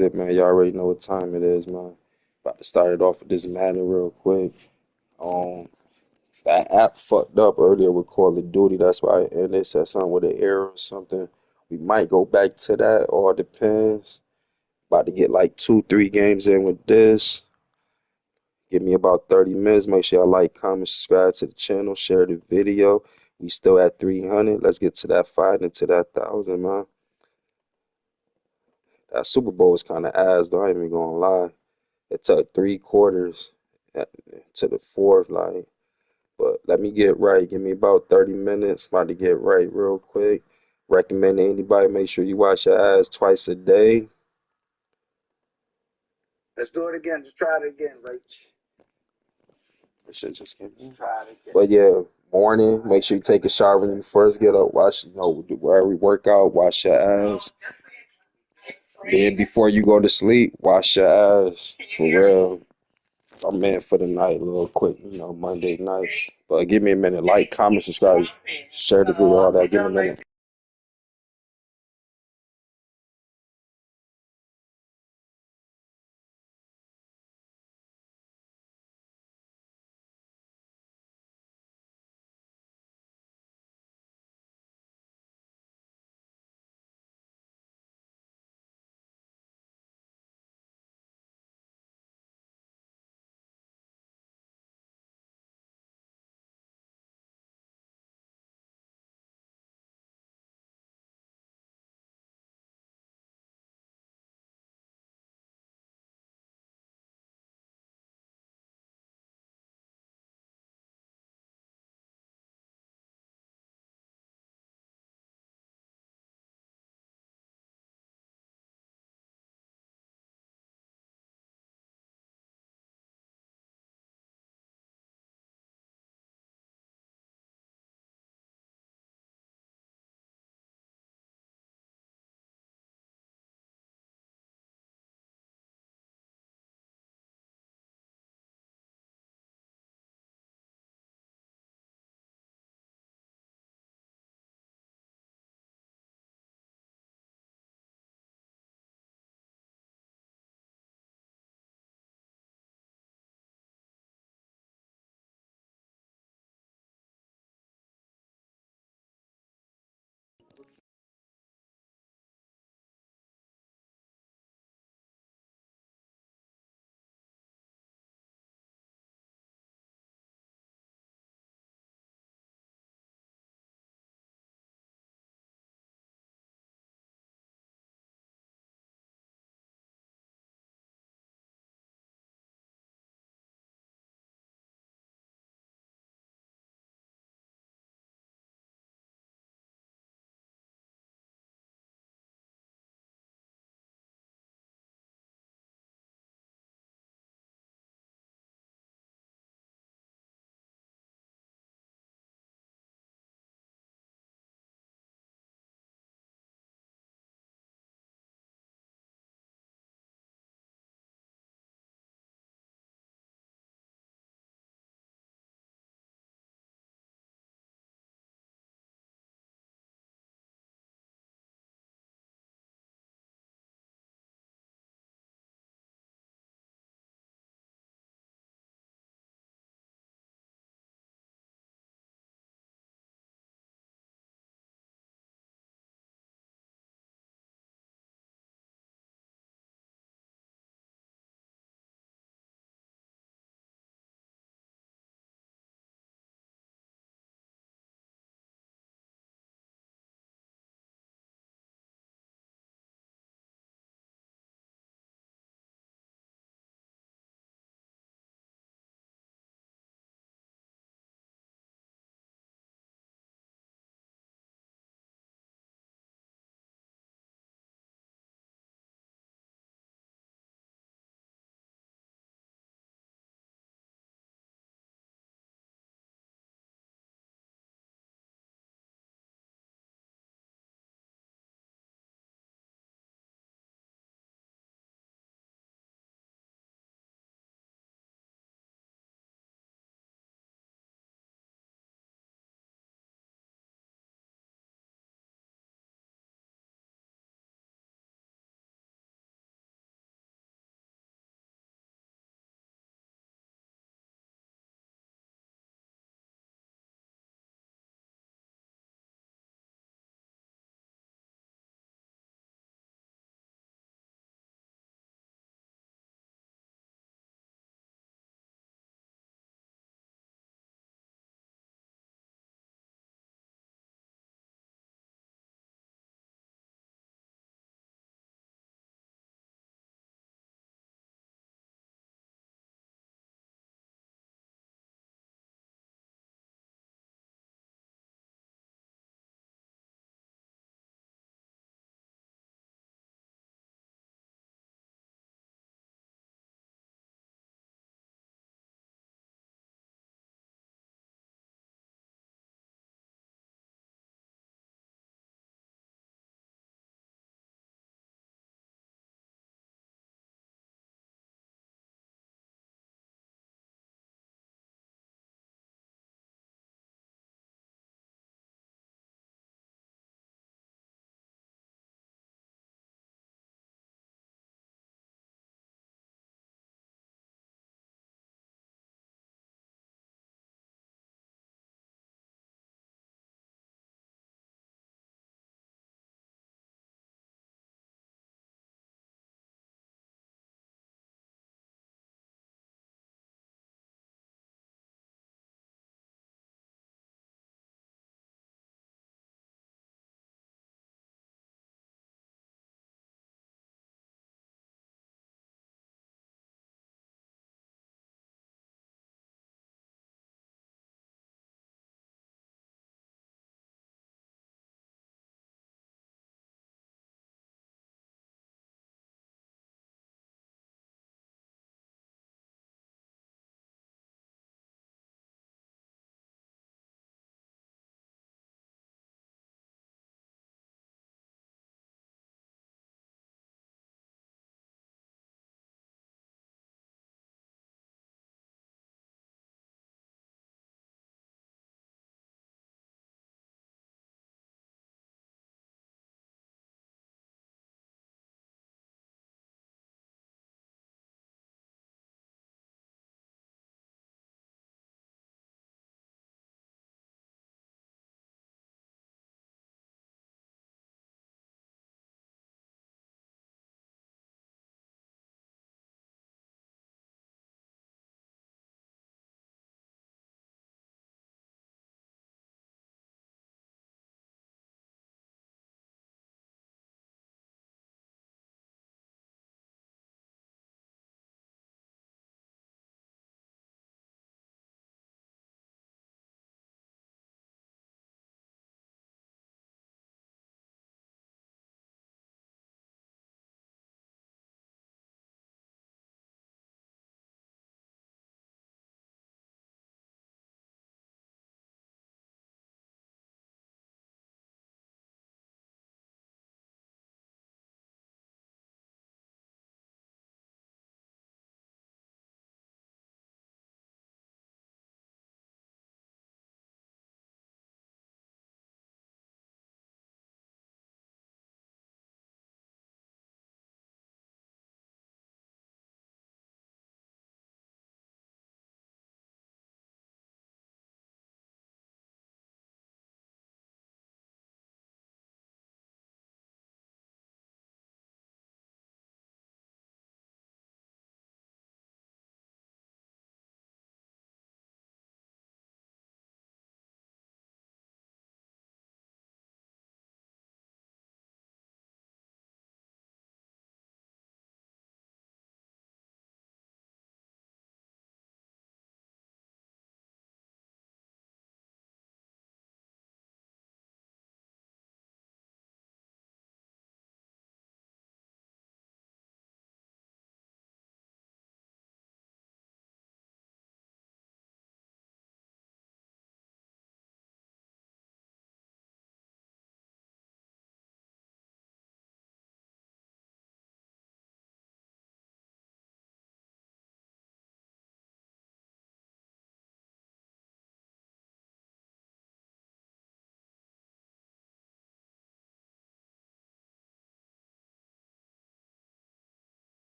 It, man. Y'all already know what time it is, man. About to start it off with this Madden real quick. Um, that app fucked up earlier with Call of Duty. That's why and they said something with an error or something. We might go back to that. All depends. About to get like 2, 3 games in with this. Give me about 30 minutes. Make sure y'all like, comment, subscribe to the channel, share the video. We still at 300. Let's get to that fight and to that 1,000, man. That Super Bowl was kind of ass, though. I ain't even gonna lie. It took 3 quarters to the fourth, like. But let me get right. Give me about 30 minutes. About to get right real quick. Recommend to anybody, make sure you wash your ass twice a day. Let's do it again. Just try it again, Rach. This shit just came in. Try it again. But yeah, morning. Make sure you take a shower when you first get up. Wash, do wherever you work out, wash your ass. Then before you go to sleep, wash your ass. For real. I'm in for the night, a little quick, Monday night. But give me a minute. Like, comment, subscribe, share the video, all that. Give me a minute.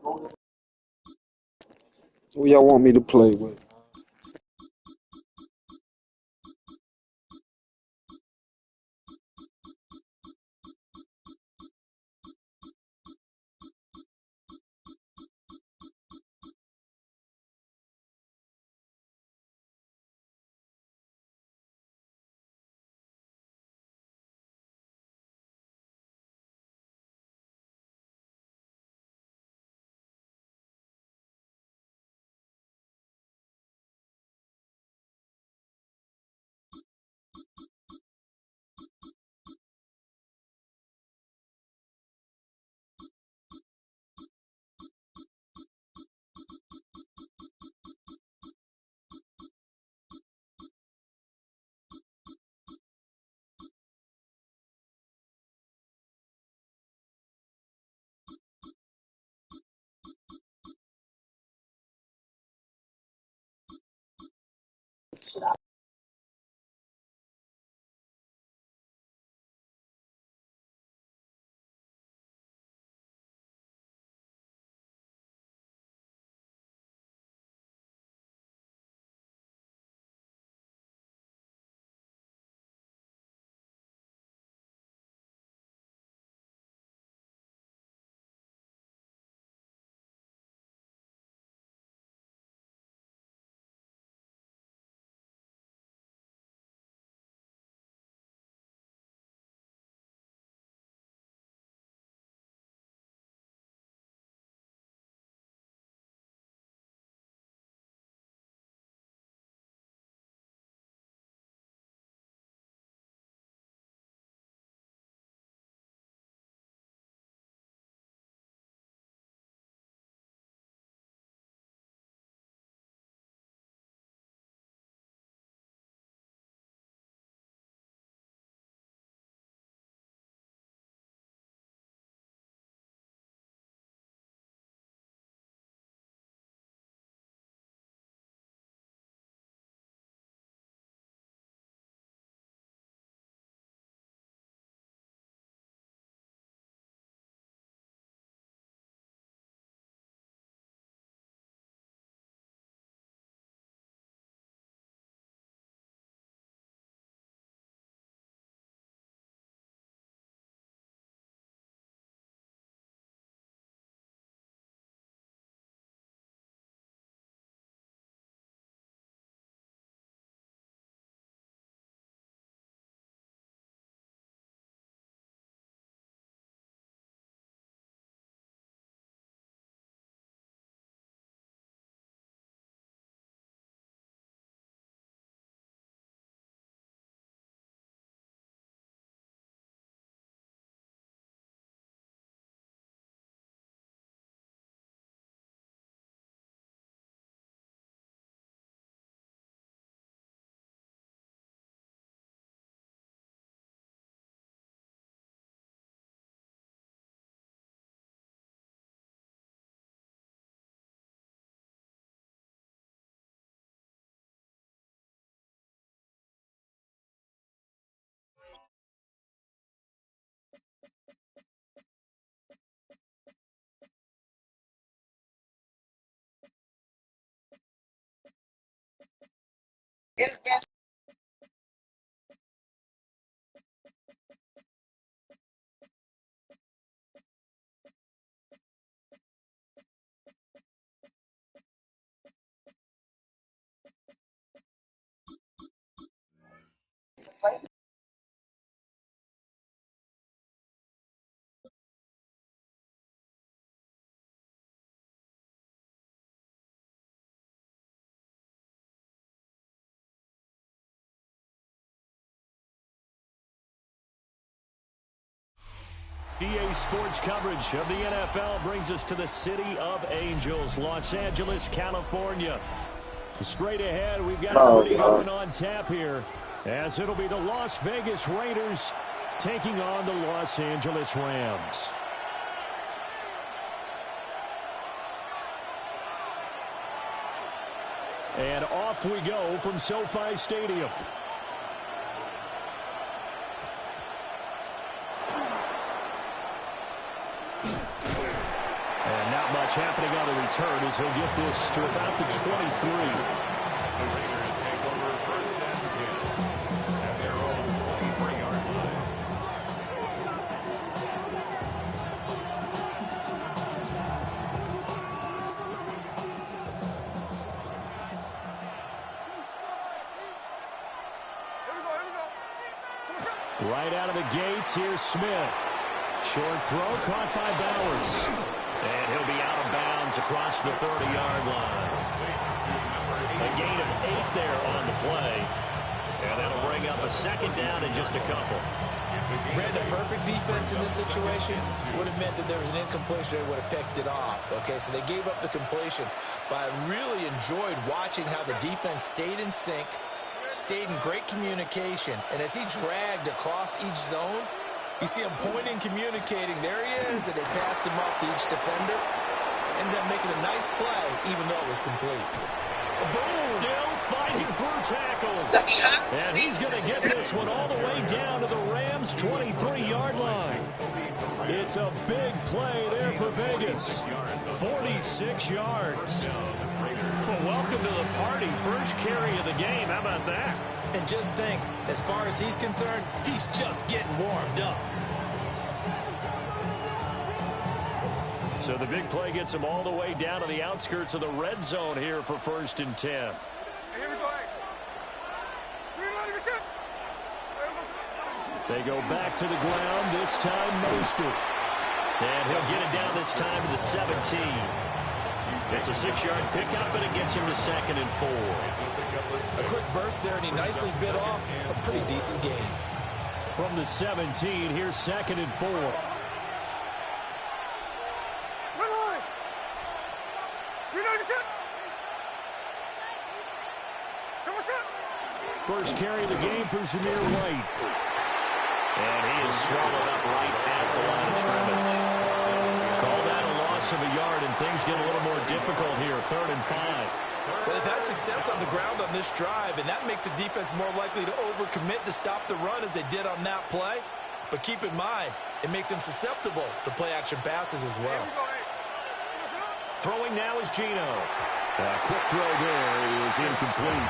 Who y'all want me to play with? EA Sports coverage of the NFL brings us to the City of Angels, Los Angeles, California. Straight ahead, we've got a pretty good one on tap here, as it'll be the Las Vegas Raiders taking on the Los Angeles Rams. And off we go from SoFi Stadium. much happening on the return as he'll get this to about the 23. The Raiders take over 1st and 10 at their own 23-yard line. Right out of the gates, here's Smith. Short throw caught by Bowers. And he'll be out of bounds across the 30-yard line. A gain of 8 there on the play. And that'll bring up a 2nd down in just a couple. Brandon, perfect defense in this situation would have meant that there was an incompletion. They would have picked it off. Okay, so they gave up the completion. But I really enjoyed watching how the defense stayed in sync, stayed in great communication, and as he dragged across each zone, you see him pointing, communicating. There he is, and they passed him off to each defender. Ended up making a nice play, even though it was complete. Boom! Still fighting through tackles. And he's going to get this one all the way down to the Rams' 23-yard line. It's a big play there for Vegas. 46 yards. Well, welcome to the party. First carry of the game. How about that? And just think, as far as he's concerned, he's just getting warmed up. So the big play gets him all the way down to the outskirts of the red zone here for 1st and 10. Here we go. They go back to the ground, this time Mostert. And he'll get it down this time to the 17. It's a 6-yard pickup, and it gets him to 2nd and 4. A quick burst there, and he nicely bit off a pretty decent gain. From the 17, here's 2nd and 4. First carry of the game for Zamir White. And he is swallowed up right at the line of scrimmage. Call that a loss of a yard, and things get a little more difficult here. 3rd and 5. Well, they've had success on the ground on this drive, and that makes the defense more likely to overcommit to stop the run as they did on that play. But keep in mind, it makes them susceptible to play-action passes as well. Throwing now is Geno. A quick throw there is incomplete.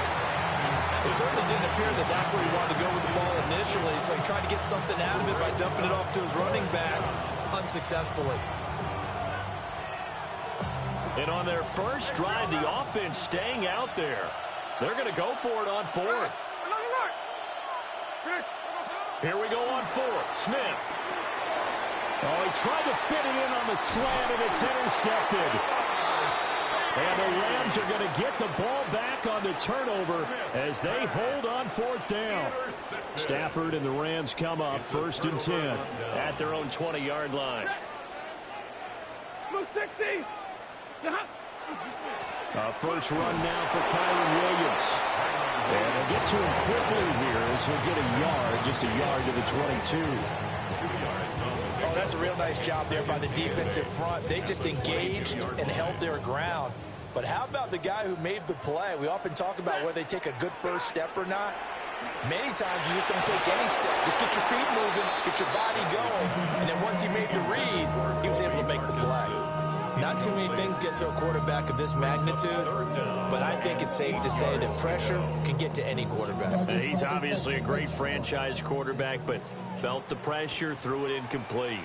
It certainly didn't appear that that's where he wanted to go with the ball initially, so he tried to get something out of it by dumping it off to his running back unsuccessfully. And on their first drive, the offense staying out there. They're going to go for it on 4th. Here we go on 4th. Smith. Oh, he tried to fit it in on the slant, and it's intercepted. And the Rams are going to get the ball back on the turnover as they hold on 4th down. Stafford and the Rams come up 1st and 10 at their own 20-yard line. First run now for Kyron Williams. And they'll get to him quickly here as he'll get a yard, just a yard to the 22. Oh, that's a real nice job there by the defensive front. They just engaged and held their ground. But how about the guy who made the play? We often talk about whether they take a good first step or not. Many times you just don't take any step. Just get your feet moving, get your body going. And then once he made the read, he was able to make the play. Not too many things get to a quarterback of this magnitude, but I think it's safe to say that pressure can get to any quarterback. He's obviously a great franchise quarterback, but felt the pressure, threw it incomplete.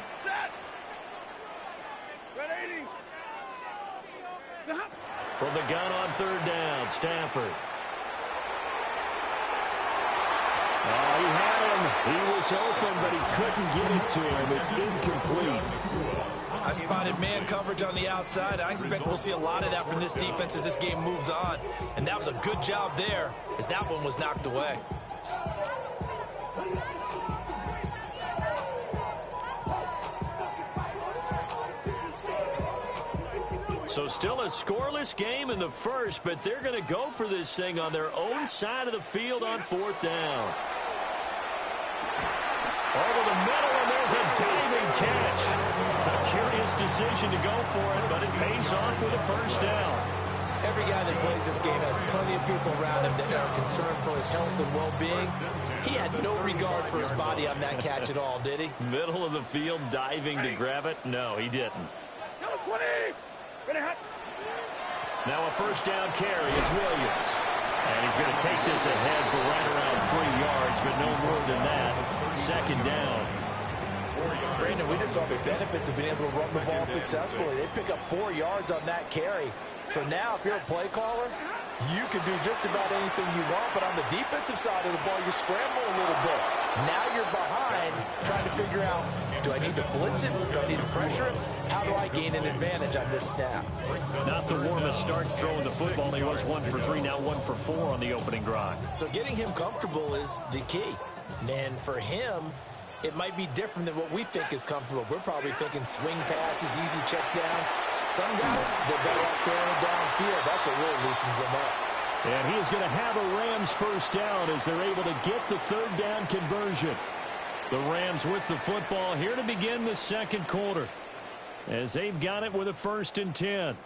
From the gun on 3rd down, Stafford. Oh, he had him. He was open, but he couldn't get it to him. It's incomplete. I spotted man coverage on the outside. I expect we'll see a lot of that from this defense as this game moves on. And that was a good job there as that one was knocked away. So still a scoreless game in the first, but they're going to go for this thing on their own side of the field on 4th down. Over the middle, and there's a diving catch. A curious decision to go for it, but it pays off with a first down. Every guy that plays this game has plenty of people around him that are concerned for his health and well-being. He had no regard for his body on that catch at all, did he? Middle of the field, diving to grab it? No, he didn't. Now a first down carry. It's Williams. And he's going to take this ahead for right around 3 yards, but no more than that. Second down. Brandon, we just saw the benefits of being able to run the ball successfully. They pick up 4 yards on that carry. So now if you're a play caller, you can do just about anything you want, but on the defensive side of the ball, you're scrambling a little bit. Now you're behind trying to figure out, do I need to blitz it? Do I need to pressure it? How do I gain an advantage on this snap? Not the warmest starts throwing the football. He was 1 for 3, now 1 for 4 on the opening drive. So getting him comfortable is the key. And for him, it might be different than what we think is comfortable. We're probably thinking swing passes, easy check downs. Some guys, they're better off throwing it downfield. That's what really loosens them up. And he is going to have a Rams first down as they're able to get the third down conversion. The Rams with the football here to begin the second quarter, as they've got it with a 1st and 10.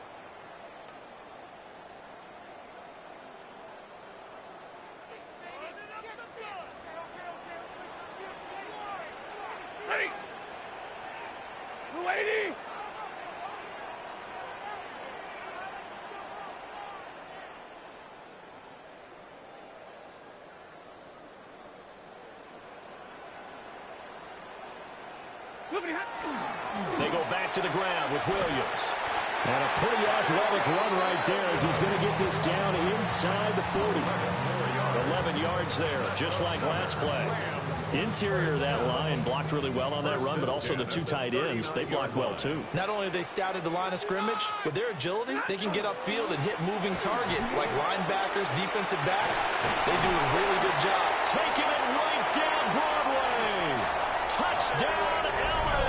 They go back to the ground with Williams. And a pretty athletic run right there as he's going to get this down inside the 40. 11 yards there, just like last play. Interior of that line blocked really well on that run, but also the 2 tight ends, they blocked well too. Not only have they scouted the line of scrimmage, with their agility, they can get upfield and hit moving targets like linebackers, defensive backs. They do a really good job. Taking it right down Broadway. Touchdown, LA.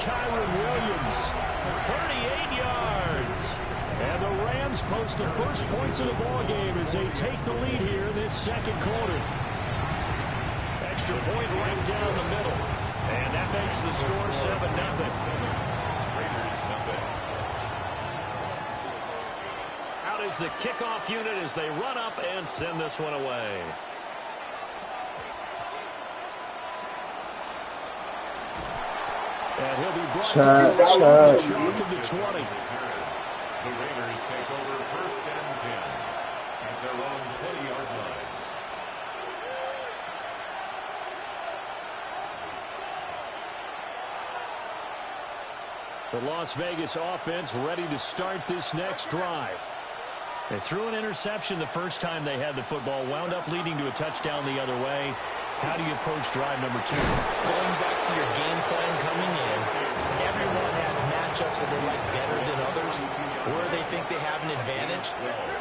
Kyron Williams, 38 yards. And the Rams post the first points of the ballgame as they take the lead here in this second quarter. Extra point right down the middle. And that makes the score 7-0. Out is the kickoff unit as they run up and send this one away. And he'll be brought down to the chalk of the 20. The Raiders take over 1st and 10 at their own 20-yard line. The Las Vegas offense ready to start this next drive. They threw an interception the first time they had the football, wound up leading to a touchdown the other way. How do you approach drive number 2? Going back to your game plan coming in, everyone has matchups that they like better than others, where they think they have an advantage.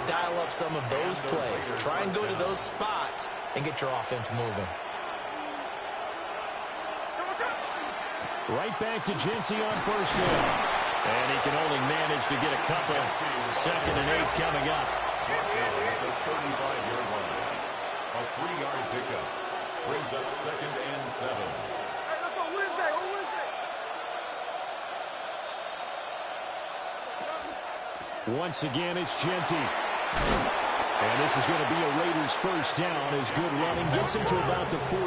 Dial up some of those plays. Try and go to those spots and get your offense moving. Right back to Genty on first down. And he can only manage to get a couple. 2nd and 8 coming up. At the 35-yard line. A 3-yard pickup brings up 2nd and 7. Once again, it's Genty. And this is going to be a Raiders first down as good running gets him to about the 44.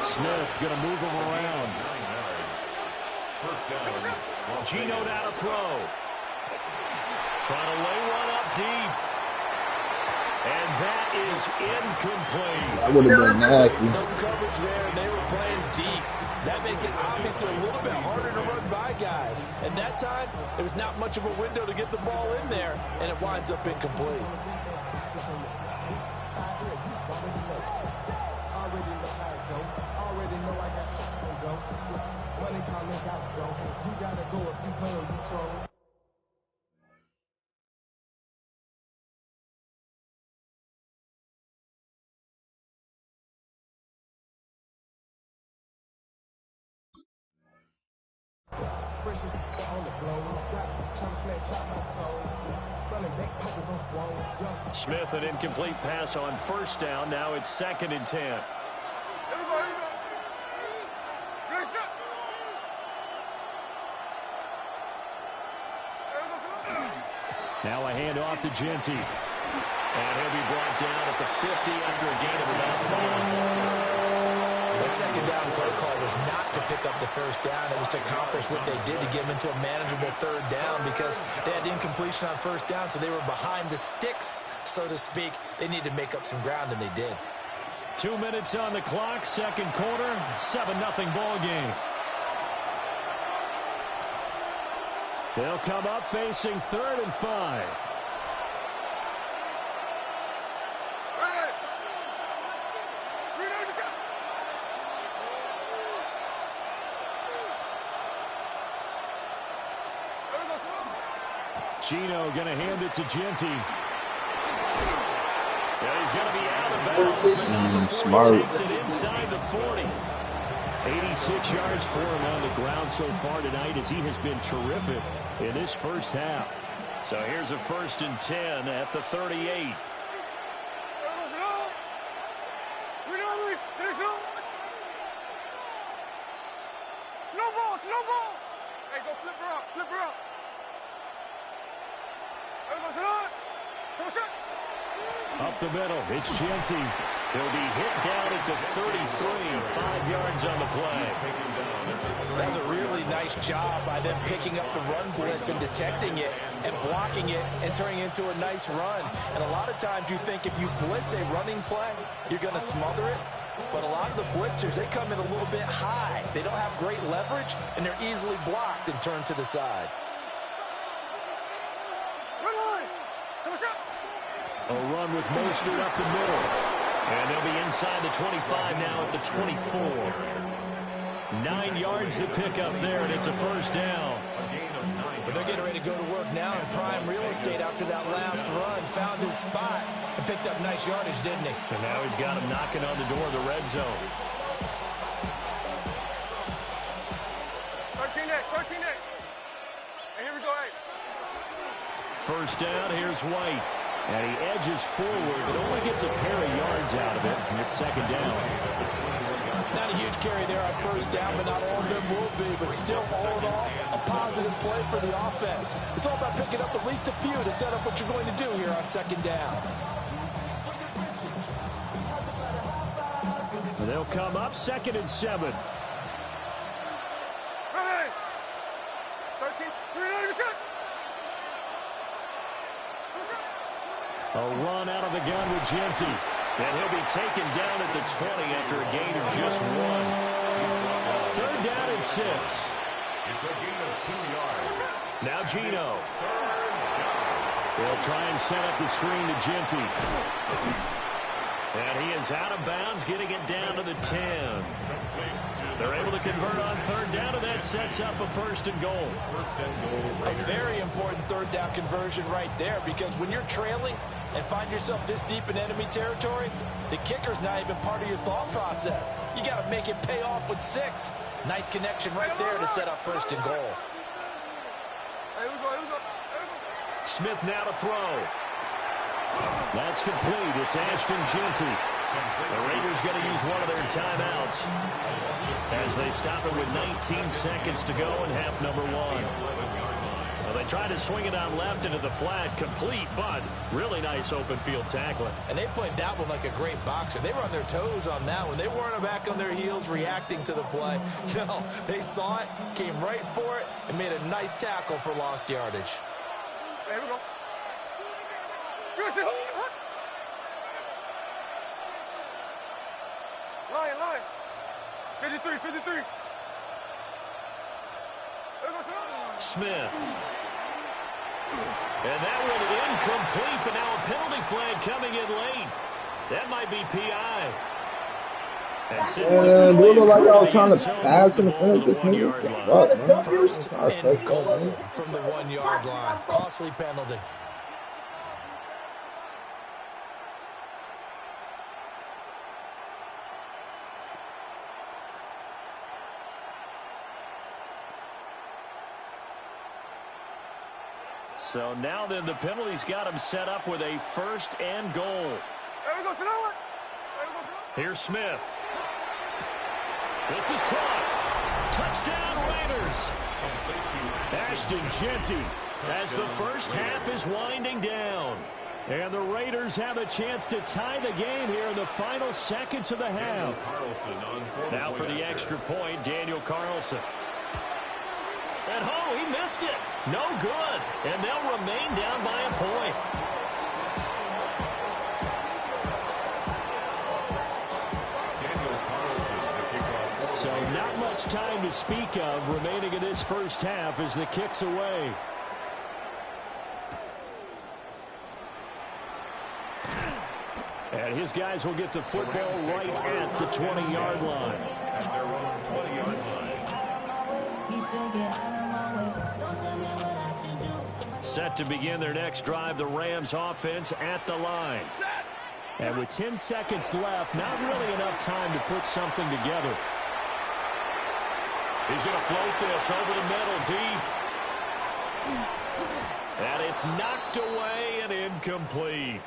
Smith going to move him around. First down. Gino down to throw. Trying to lay one up deep. And that is incomplete. That would have been nasty. Some coverage there, and they were playing deep. That makes it obviously a little bit harder to run by guys. And that time, there was not much of a window to get the ball in there, and it winds up incomplete. Smith, an incomplete pass on first down. Now it's 2nd and 10. Now a handoff to Genty. And he'll be brought down at the 50 after a gain of about 5. Let's second down play call was not to pick up the first down. It was to accomplish what they did to get them into a manageable third down because they had incompletion on first down, so they were behind the sticks, so to speak. They needed to make up some ground, and they did. 2 minutes on the clock, second quarter, 7-0 ball game. They'll come up facing 3rd and 5. Gino going to hand it to Genty. Yeah, he's going to be out of bounds, but not before he takes it inside the 40. 86 yards for him on the ground so far tonight as he has been terrific in this first half. So here's a 1st and 10 at the 38. Slow ball. Hey, go flip her up, flip her up. Up the middle, it's Genty. He'll be hit down at the 33, 5 yards on the play. That's a really nice job by them picking up the run blitz and detecting it and blocking it and turning it into a nice run. And a lot of times you think if you blitz a running play, you're going to smother it. But a lot of the blitzers, they come in a little bit high. They don't have great leverage, and they're easily blocked and turned to the side. A run with Mostert up the middle. And they'll be inside the 25 now at the 24. 9 yards to pick up there, and it's a first down. But they're getting ready to go to work now in prime real estate after that last run. Found his spot and picked up nice yardage, didn't he? And now he's got him knocking on the door of the red zone. 13 next. And here we go, hey. First down, here's White. And he edges forward, but only gets a pair of yards out of it, and it's second down. Not a huge carry there on first down, but not all of them will be. But still, all in all, a positive play for the offense. It's all about picking up at least a few to set up what you're going to do here on second down. And they'll come up 2nd and 7. Ready. 13, 390%. A run out of the gun with Genty. And he'll be taken down at the 20 after a gain of just 1. 3rd down and 6. It's a gain of 2 yards. Now Gino. They'll try and set up the screen to Genty. And he is out of bounds, getting it down to the 10. They're able to convert on 3rd down, and that sets up a 1st and goal. A very important 3rd down conversion right there, because when you're trailing and find yourself this deep in enemy territory, the kicker's not even part of your thought process. You got to make it pay off with 6. Nice connection right there to set up 1st and goal. Here we go. Smith now to throw. That's complete. It's Ashton Genty. The Raiders going to use one of their timeouts as they stop it with 19 seconds to go in half number 1. Well, they try to swing it on left into the flat, complete, but really nice open field tackling. And they played that one like a great boxer. They were on their toes on that one. They weren't back on their heels reacting to the play. No, they saw it, came right for it, and made a nice tackle for lost yardage. Here we go. Line. 53. Smith. And that one incomplete, but now a penalty flag coming in late. That might be PI. And since Dude, look like I was trying to pass and finish this nigga. 1st and goal from the 1 yard line. Costly penalty. So now then the penalty's got him set up with a 1st and goal. There we go. Here's Smith. This is caught. Touchdown Raiders. Ashton Genty as the first half is winding down. And the Raiders have a chance to tie the game here in the final seconds of the half. Now for the extra point, Daniel Carlson. And he missed it. No good. And they'll remain down by a point. So not much time to speak of remaining in this first half as the kick's away. And his guys will get the football right at the 20-yard line. At their own 20-yard line. Set to begin their next drive, the Rams offense at the line. And with 10 seconds left, not really enough time to put something together. He's going to float this over the middle deep. And it's knocked away and incomplete.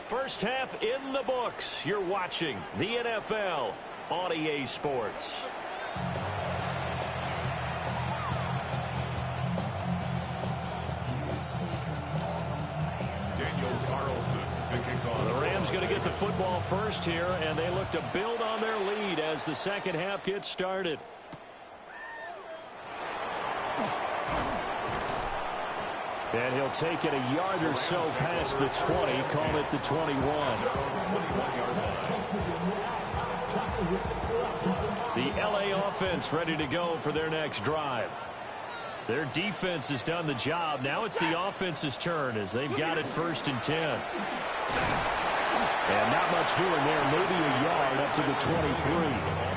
First half in the books. You're watching the NFL on EA Sports. Daniel Carlson to kick off. The Rams going to get the football first here, and they look to build on their lead as the second half gets started. And he'll take it a yard or so past the 20, call it the 21. The LA offense ready to go for their next drive. Their defense has done the job. Now it's the offense's turn as they've got it 1st and 10. And not much doing there, maybe a yard up to the 23.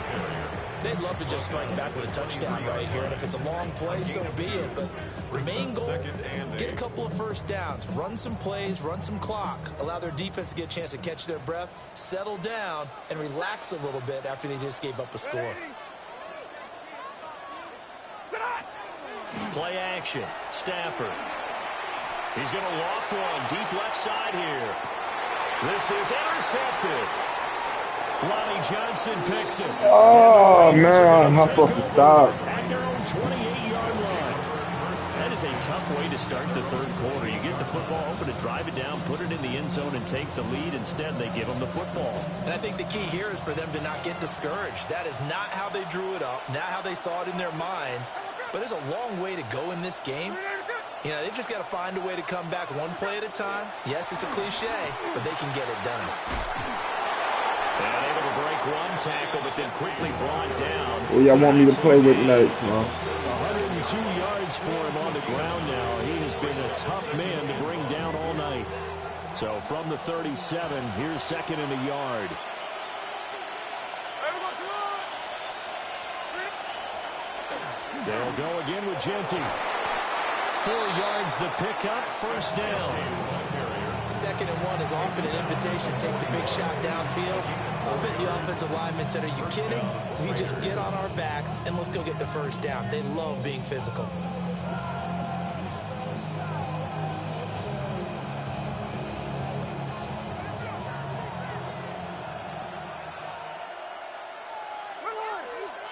They'd love to just strike back with a touchdown right here, and if it's a long play, so be it. But the main goal, get a couple of first downs, run some plays, run some clock, allow their defense to get a chance to catch their breath, settle down, and relax a little bit after they just gave up a score. Play action, Stafford. He's going to loft one deep left side here. This is intercepted. Lonnie Johnson picks it. Oh, man, I'm not supposed to stop. At their own 28-yard line. That is a tough way to start the third quarter. You get the football open to drive it down, put it in the end zone, and take the lead. Instead, they give them the football. And I think the key here is for them to not get discouraged. That is not how they drew it up, not how they saw it in their minds. But there's a long way to go in this game. You know, they've just got to find a way to come back one play at a time. Yes, it's a cliche, but they can get it done. And able to break one tackle, but then quickly brought down. Well, y'all want me to play with next, man. 102 yards for him on the ground now. He has been a tough man to bring down all night. So from the 37, here's 2nd and a yard. They'll go again with Genty. 4 yards the pickup, 1st down. 2nd and 1 is often an invitation. Take the big shot downfield. I bet the offensive lineman said, are you kidding? We just get on our backs and let's go get the 1st down. They love being physical.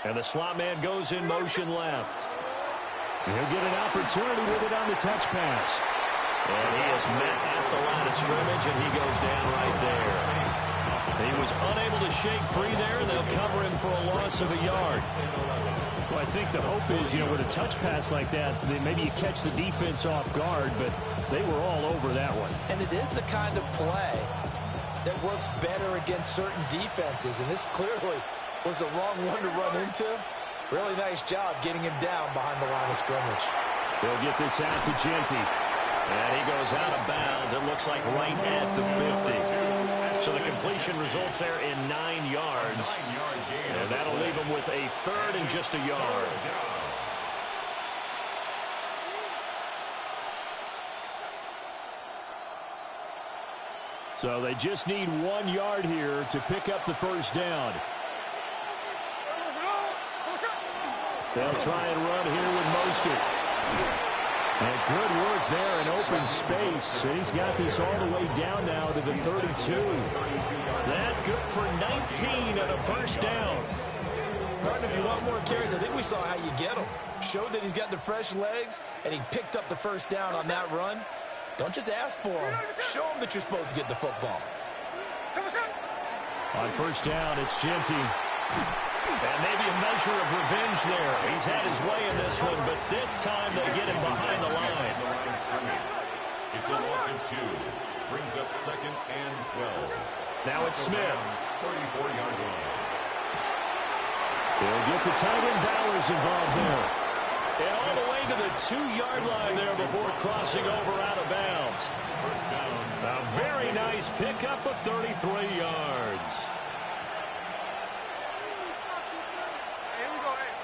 And the slot man goes in motion left. He'll get an opportunity with it on the touch pass. And he is met at the line of scrimmage, and he goes down right there. He was unable to shake free there, and they'll cover him for a loss of a yard. Well, I think the hope is, you know, with a touch pass like that, maybe you catch the defense off guard, but they were all over that one. And it is the kind of play that works better against certain defenses, and this clearly was the wrong one to run into. Really nice job getting him down behind the line of scrimmage. They'll get this out to Genty. And he goes out of bounds. It looks like right at the 50. So the completion results there in 9 yards. And that'll leave him with a 3rd and just a yard. So they just need 1 yard here to pick up the 1st down. They'll try and run here with Mostert. And good work there in open space. And he's got this all the way down now to the 32. That good for 19 and a 1st down. Partner, if you want more carries, I think we saw how you get them. Showed that he's got the fresh legs, and he picked up the 1st down on that run. Don't just ask for them. Show them that you're supposed to get the football. On first down, it's Genty. And maybe a measure of revenge there. He's had his way in this one, but this time they get him behind the line. It's a loss of 2. Brings up 2nd and 12. Now it's Smith. 34-yard line. They'll get the tight end Bowers involved there. And all the way to the 2-yard line there before crossing over out of bounds. First down. A very nice pickup of 33 yards. Here we go, hey.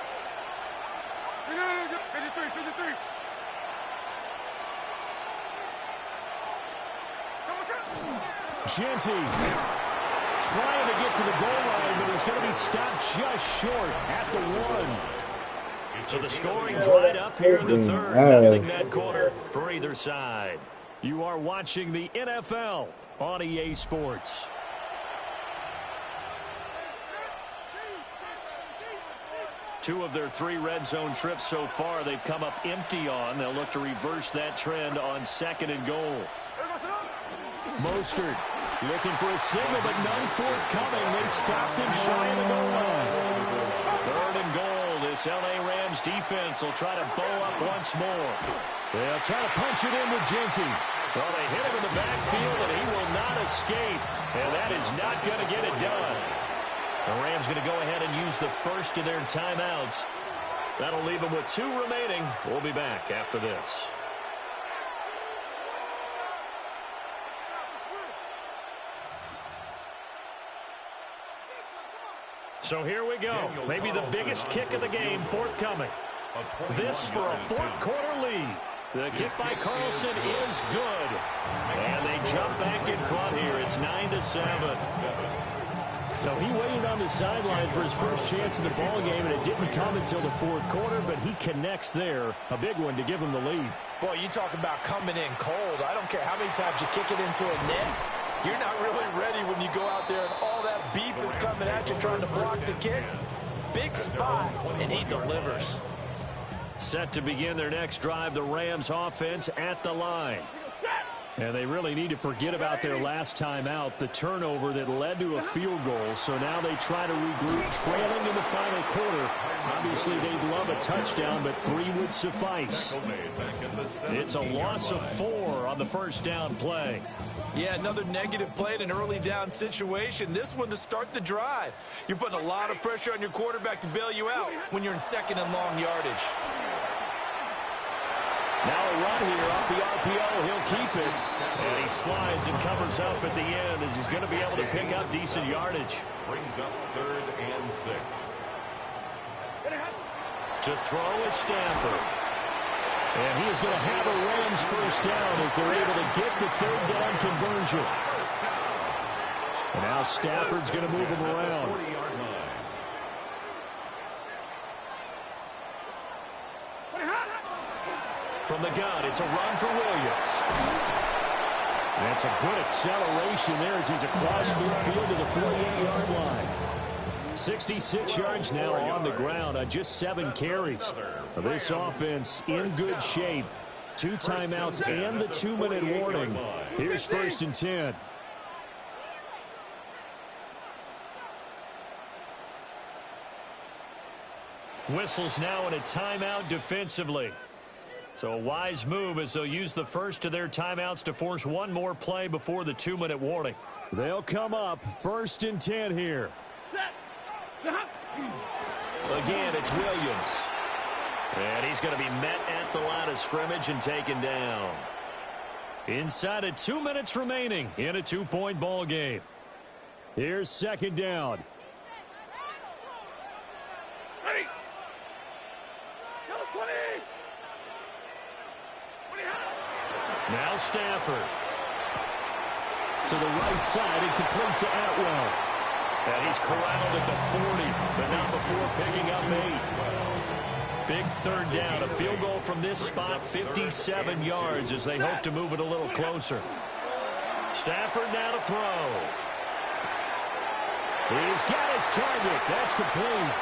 53, 53. Genty trying to get to the goal line, but he's going to be stopped just short at the 1. So the scoring dried up here in the third. Nothing that quarter for either side. You are watching the NFL on EA Sports. Two of their 3 red zone trips so far they've come up empty on. They'll look to reverse that trend on 2nd and goal. Mostert looking for a signal, but none forthcoming. They stopped him shy of the goal line. 3rd and goal. This LA Rams defense will try to bow up once more. They'll try to punch it in with Genty. Well, they hit him in the backfield, and he will not escape. And that is not going to get it done. The Rams going to go ahead and use the first of their timeouts. That'll leave them with 2 remaining. We'll be back after this. So here we go. Maybe the biggest kick of the game forthcoming. This for a 4th quarter lead. The kick by Carlson is good. And they jump back in front here. It's 9-7. So he waited on the sideline for his first chance in the ball game, and it didn't come until the 4th quarter, but he connects there. A big one to give him the lead. Boy, you talk about coming in cold. I don't care how many times you kick it into a net. You're not really ready when you go out there and all that beef is coming at you trying to block the kick. Big spot, and he delivers. Set to begin their next drive, the Rams offense at the line. And they really need to forget about their last time out, the turnover that led to a field goal. So now they try to regroup, trailing in the final quarter. Obviously, they'd love a touchdown, but 3 would suffice. It's a loss of 4 on the first down play. Yeah, another negative play in an early down situation. This one to start the drive. You're putting a lot of pressure on your quarterback to bail you out when you're in 2nd and long yardage. Now a run here off the RPO. He'll keep it. And he slides and covers up at the end as he's going to be able to pick up decent yardage. Brings up 3rd and 6. To throw is Stafford. And he is going to have a Rams first down as they're able to get the 3rd down conversion. And now Stafford's going to move him around. From the gun, it's a run for Williams. That's a good acceleration there as he's across midfield to the 48-yard line. 66 yards now on the ground on just 7 carries. This offense in good shape. 2 timeouts and the 2-minute warning. Here's 1st and 10. Whistles now in a timeout defensively. So a wise move as they'll use the first of their timeouts to force 1 more play before the 2-minute warning. They'll come up 1st and 10 here. Again, it's Williams. And he's going to be met at the line of scrimmage and taken down. Inside of 2 minutes remaining in a 2-point ball game. Here's 2nd down. Ready. Now Stafford. To the right side and complete to Atwell. And he's corralled at the 40, but not before picking up 8. Big 3rd down. A field goal from this spot, 57 yards as they hope to move it a little closer. Stafford now to throw. He's got his target. That's complete.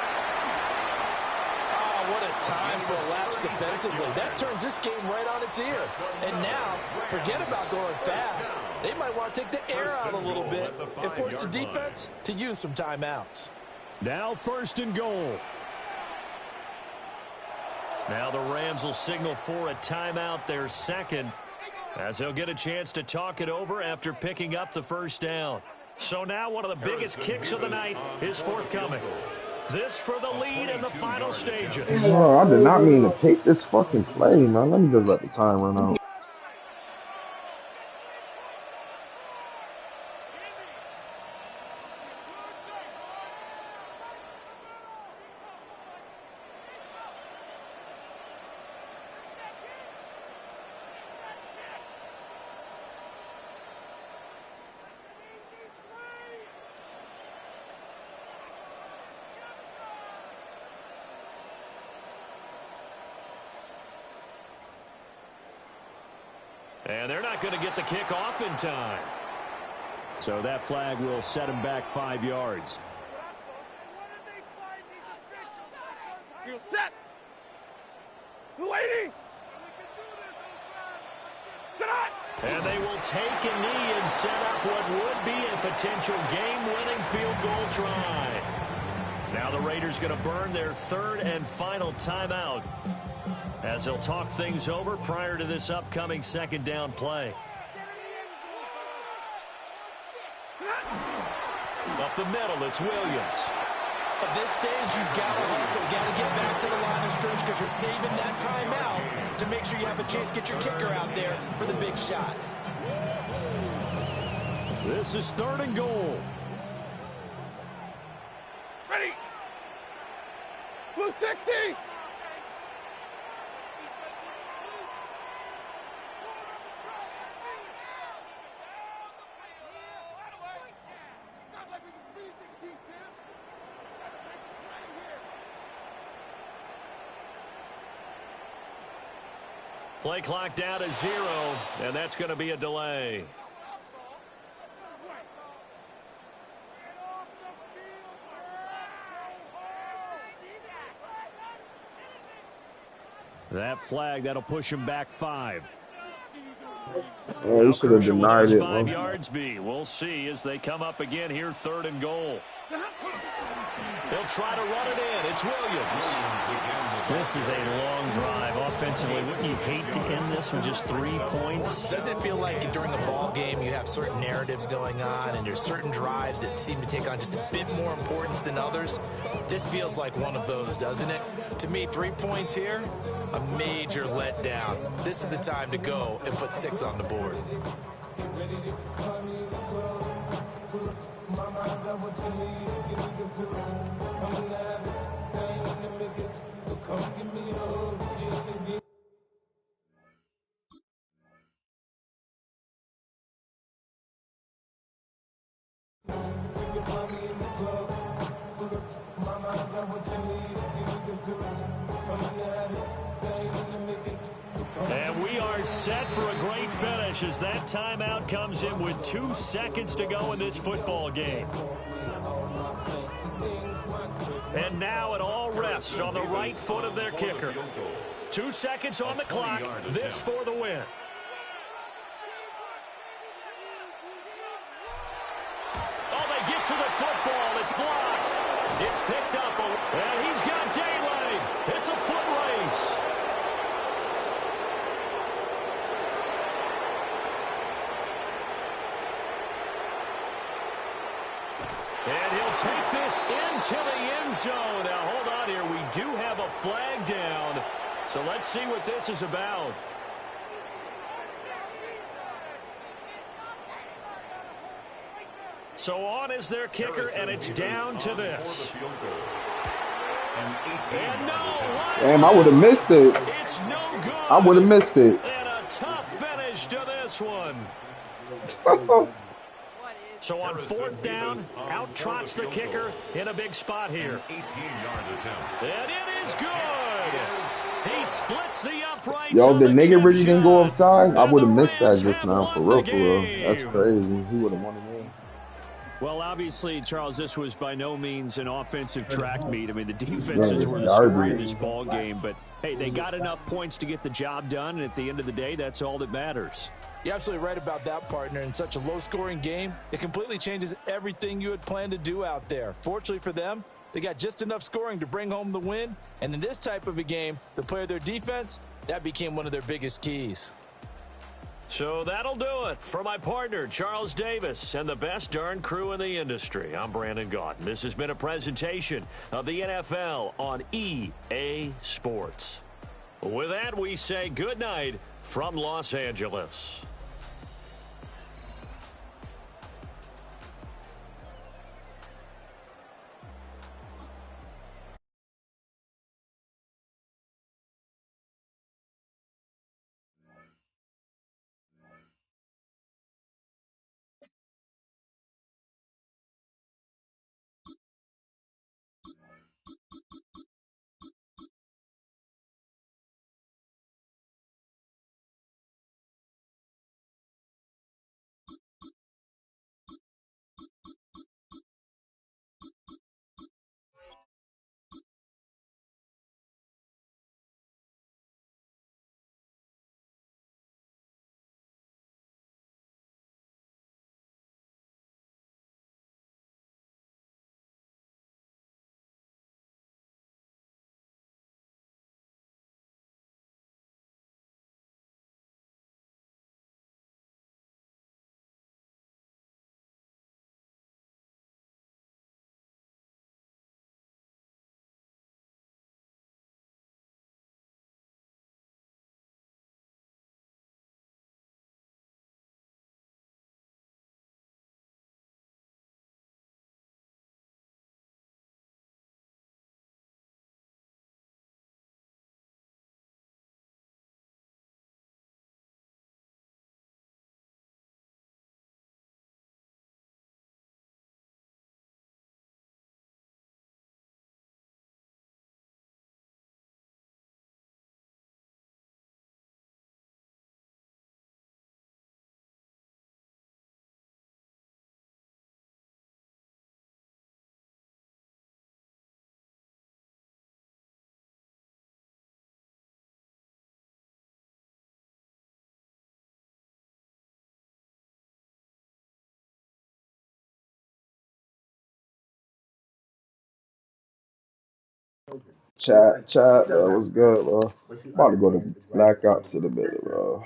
Oh, Oh, what a time for a lapse defensively. That turns this game right on its ear. And now, forget about going fast. They might want to take the air out a little bit and force the defense to use some timeouts. Now 1st and goal. Now the Rams will signal for a timeout, their second, as they'll get a chance to talk it over after picking up the first down. So now one of the biggest kicks of the night is forthcoming. This for the lead in the final stages. Oh, I did not mean to pick this fucking play, man. Let me just let the time run out. And they're not going to get the kick off in time. So that flag will set him back 5 yards. And they will take a knee and set up what would be a potential game-winning field goal try. Now the Raiders going to burn their 3rd and final timeout, as they'll talk things over prior to this upcoming 2nd down play. Up the middle, it's Williams. At this stage, you've got to hustle, got to get back to the line of scrimmage because you're saving that timeout to make sure you have a chance to get your kicker out there for the big shot. This is 3rd and goal. Ready. Blue 60. Play clock down to 0, and that's going to be a delay. That flag, that'll push him back 5. Oh, you should have denied it. 5 yards be. We'll see as they come up again here, 3rd and goal. They'll try to run it in. It's Williams. This is a long drive offensively. Wouldn't you hate to end this with just 3 points? Does it feel like during a ball game you have certain narratives going on and there's certain drives that seem to take on just a bit more importance than others? This feels like one of those, doesn't it? To me, 3 points here, a major letdown. This is the time to go and put 6 on the board. And we are set for a great finish as that timeout comes in with 2 seconds to go in this football game. And now it all rests on the right foot of their kicker. 2 seconds on the clock. This for the win. Oh, they get to the football. It's blocked. It's picked up. And he's got daylight. It's a foot race. And he'll take this into the end zone. Now, hold on here. We do have a flag down. So let's see what this is about. So on is their kicker, and it's down to this. And no, damn, I would have missed it. It's no good. I would have missed it. And a tough finish to this one. So on 4th down, out trots the kicker in a big spot here. 18-yard attempt. And it is good. He splits the uprights. Yo, on the the nigga chip really didn't go shot. offside. I And would have the missed that Rams just have now, won for the real, for real. game. That's crazy. He would have won it. Well, obviously, Charles, this was by no means an offensive track meet. I mean, the defenses were the story of this ball game. But, hey, they got enough points to get the job done, and at the end of the day, that's all that matters. You're absolutely right about that, partner. In such a low-scoring game, it completely changes everything you had planned to do out there. Fortunately for them, they got just enough scoring to bring home the win. And in this type of a game, to play their defense, that became one of their biggest keys. So that'll do it for my partner, Charles Davis, and the best darn crew in the industry. I'm Brandon Gaudin. This has been a presentation of the NFL on EA Sports. With that, we say good night from Los Angeles. Chat, bro. What's good, bro? About to go to blackouts in a minute, bro.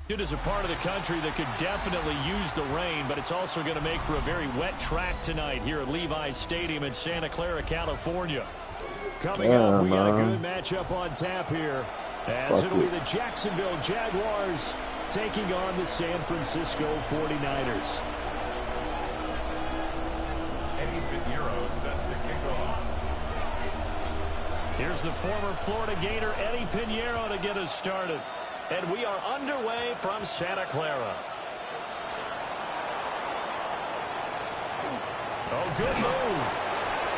It is a part of the country that could definitely use the rain, but it's also going to make for a very wet track tonight here at Levi's Stadium in Santa Clara, California. Coming up, we got a good matchup on tap here, as it'll be the Jacksonville Jaguars taking on the San Francisco 49ers. Eddie Pinheiro set to kick off. Here's the former Florida Gator, Eddie Pinheiro, to get us started. And we are underway from Santa Clara. Oh, good move.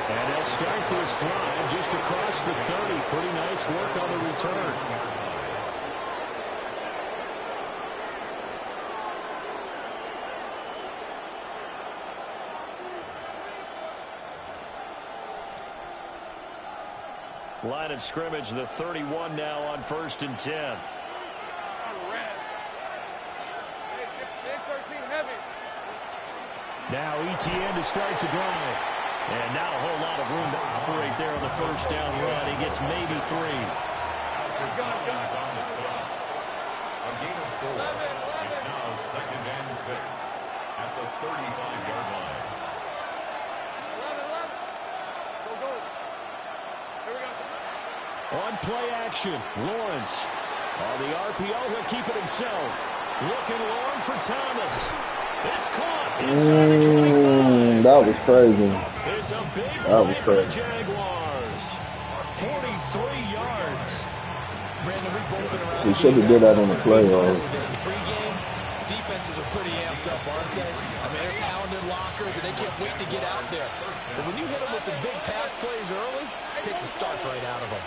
And they'll start this drive just across the 30. Pretty nice work on the return. Line of scrimmage, the 31 now on 1st and 10. Now ETN to start the drive. And not a whole lot of room to operate there on the first down run. He gets maybe 3. He's on the stop. A gain of 4. It's now 2nd and 6 at the 35-yard line. 11. Go. Here we go. On play action, Lawrence. On the RPO, he'll keep it himself. Looking long for Thomas. It's caught inside the 25. That was crazy. It's a big That play was for the crazy. Jaguars. 43 yards. Brandon, we've all been around He the should have game. did that in the playoffs. In pregame, defenses are pretty amped up, aren't they? I mean, they're pounding lockers, and they can't wait to get out there. But when you hit them with some big pass plays early, it takes the starch right out of them.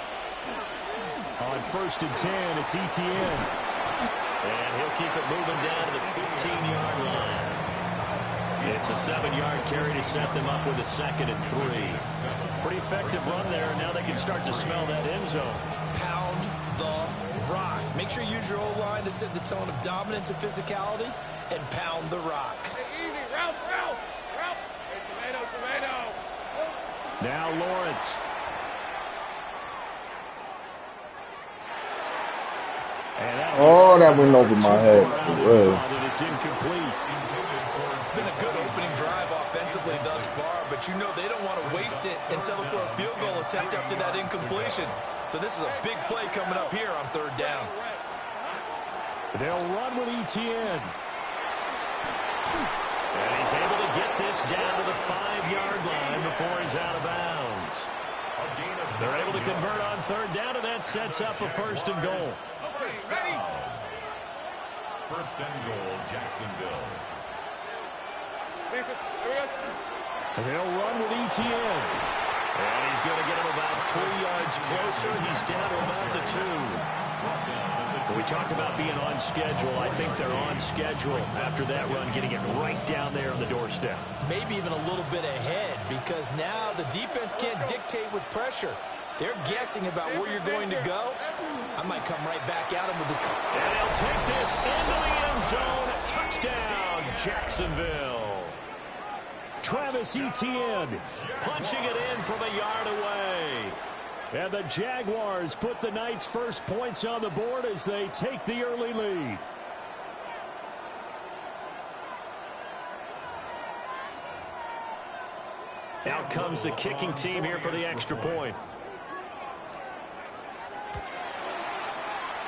On 1st and 10, it's ETN. And he'll keep it moving down to the 15-yard line. It's a 7-yard carry to set them up with a 2nd and 3. Pretty effective run there, and now they can start to smell that end zone. Pound the rock. Make sure you use your O-line to set the tone of dominance and physicality, and pound the rock. Hey, easy. Ralph. Hey, tomato. Now Lawrence. That went over my head. It's incomplete. It's been a good opening drive offensively thus far, but you know they don't want to waste it and settle for a field goal attempt after that incompletion. So this is a big play coming up here on 3rd down. They'll run with ETN. And he's able to get this down to the 5-yard line before he's out of bounds. They're able to convert on 3rd down, and that sets up a 1st and goal. Ready? 1st and goal, Jacksonville. They'll run with ETN. And he's going to get him about 3 yards closer. He's down to about the 2. When we talk about being on schedule, I think they're on schedule after that run, getting it right down there on the doorstep. Maybe even a little bit ahead, because now the defense can't dictate with pressure. They're guessing about where you're going to go. I might come right back at him with this. And he'll take this into the end zone. Touchdown, Jacksonville. Travis Etienne punching it in from a yard away. And the Jaguars put the Knights' first points on the board as they take the early lead. Out comes the kicking team here for the extra point.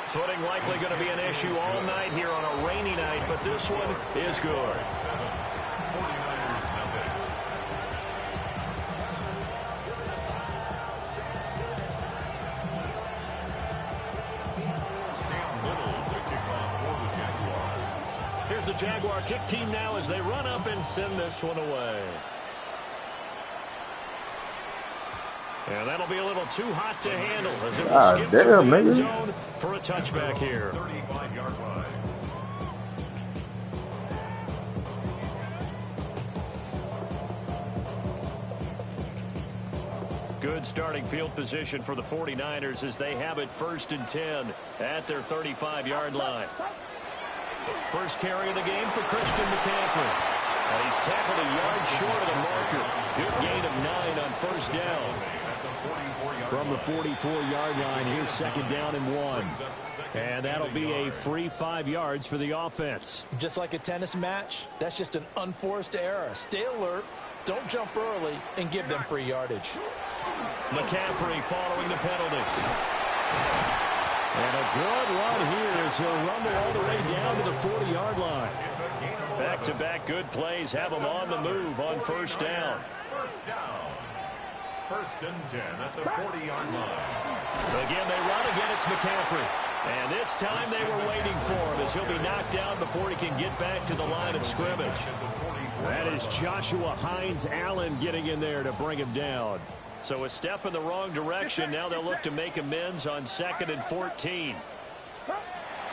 Footing likely going to be an issue all night here on a rainy night, but this one is good. 49ers nothing. Here's the Jaguar kick team now as they run up and send this one away. And that'll be a little too hot to handle as it will skip through the end zone for a touchback here. 35-yard line. Good starting field position for the 49ers as they have it 1st and 10 at their 35-yard line. First carry of the game for Christian McCaffrey. And he's tackled a yard short of the marker. Good gain of 9 on 1st down. From the 44-yard line, here's 2nd down and 1. And that'll be a free 5 yards for the offense. Just like a tennis match, that's just an unforced error. Stay alert, don't jump early, and give them free yardage. McCaffrey following the penalty. And a good run here as he'll rumble all the way down to the 40-yard line. Back-to-back good plays have him on the move on 1st down. 1st down. 1st and 10 at the 40-yard line. Again, they run. Again, it's McCaffrey. And this time they were waiting for him as he'll be knocked down before he can get back to the line of scrimmage. That is Joshua Hines-Allen getting in there to bring him down. So a step in the wrong direction. Now they'll look to make amends on 2nd and 14.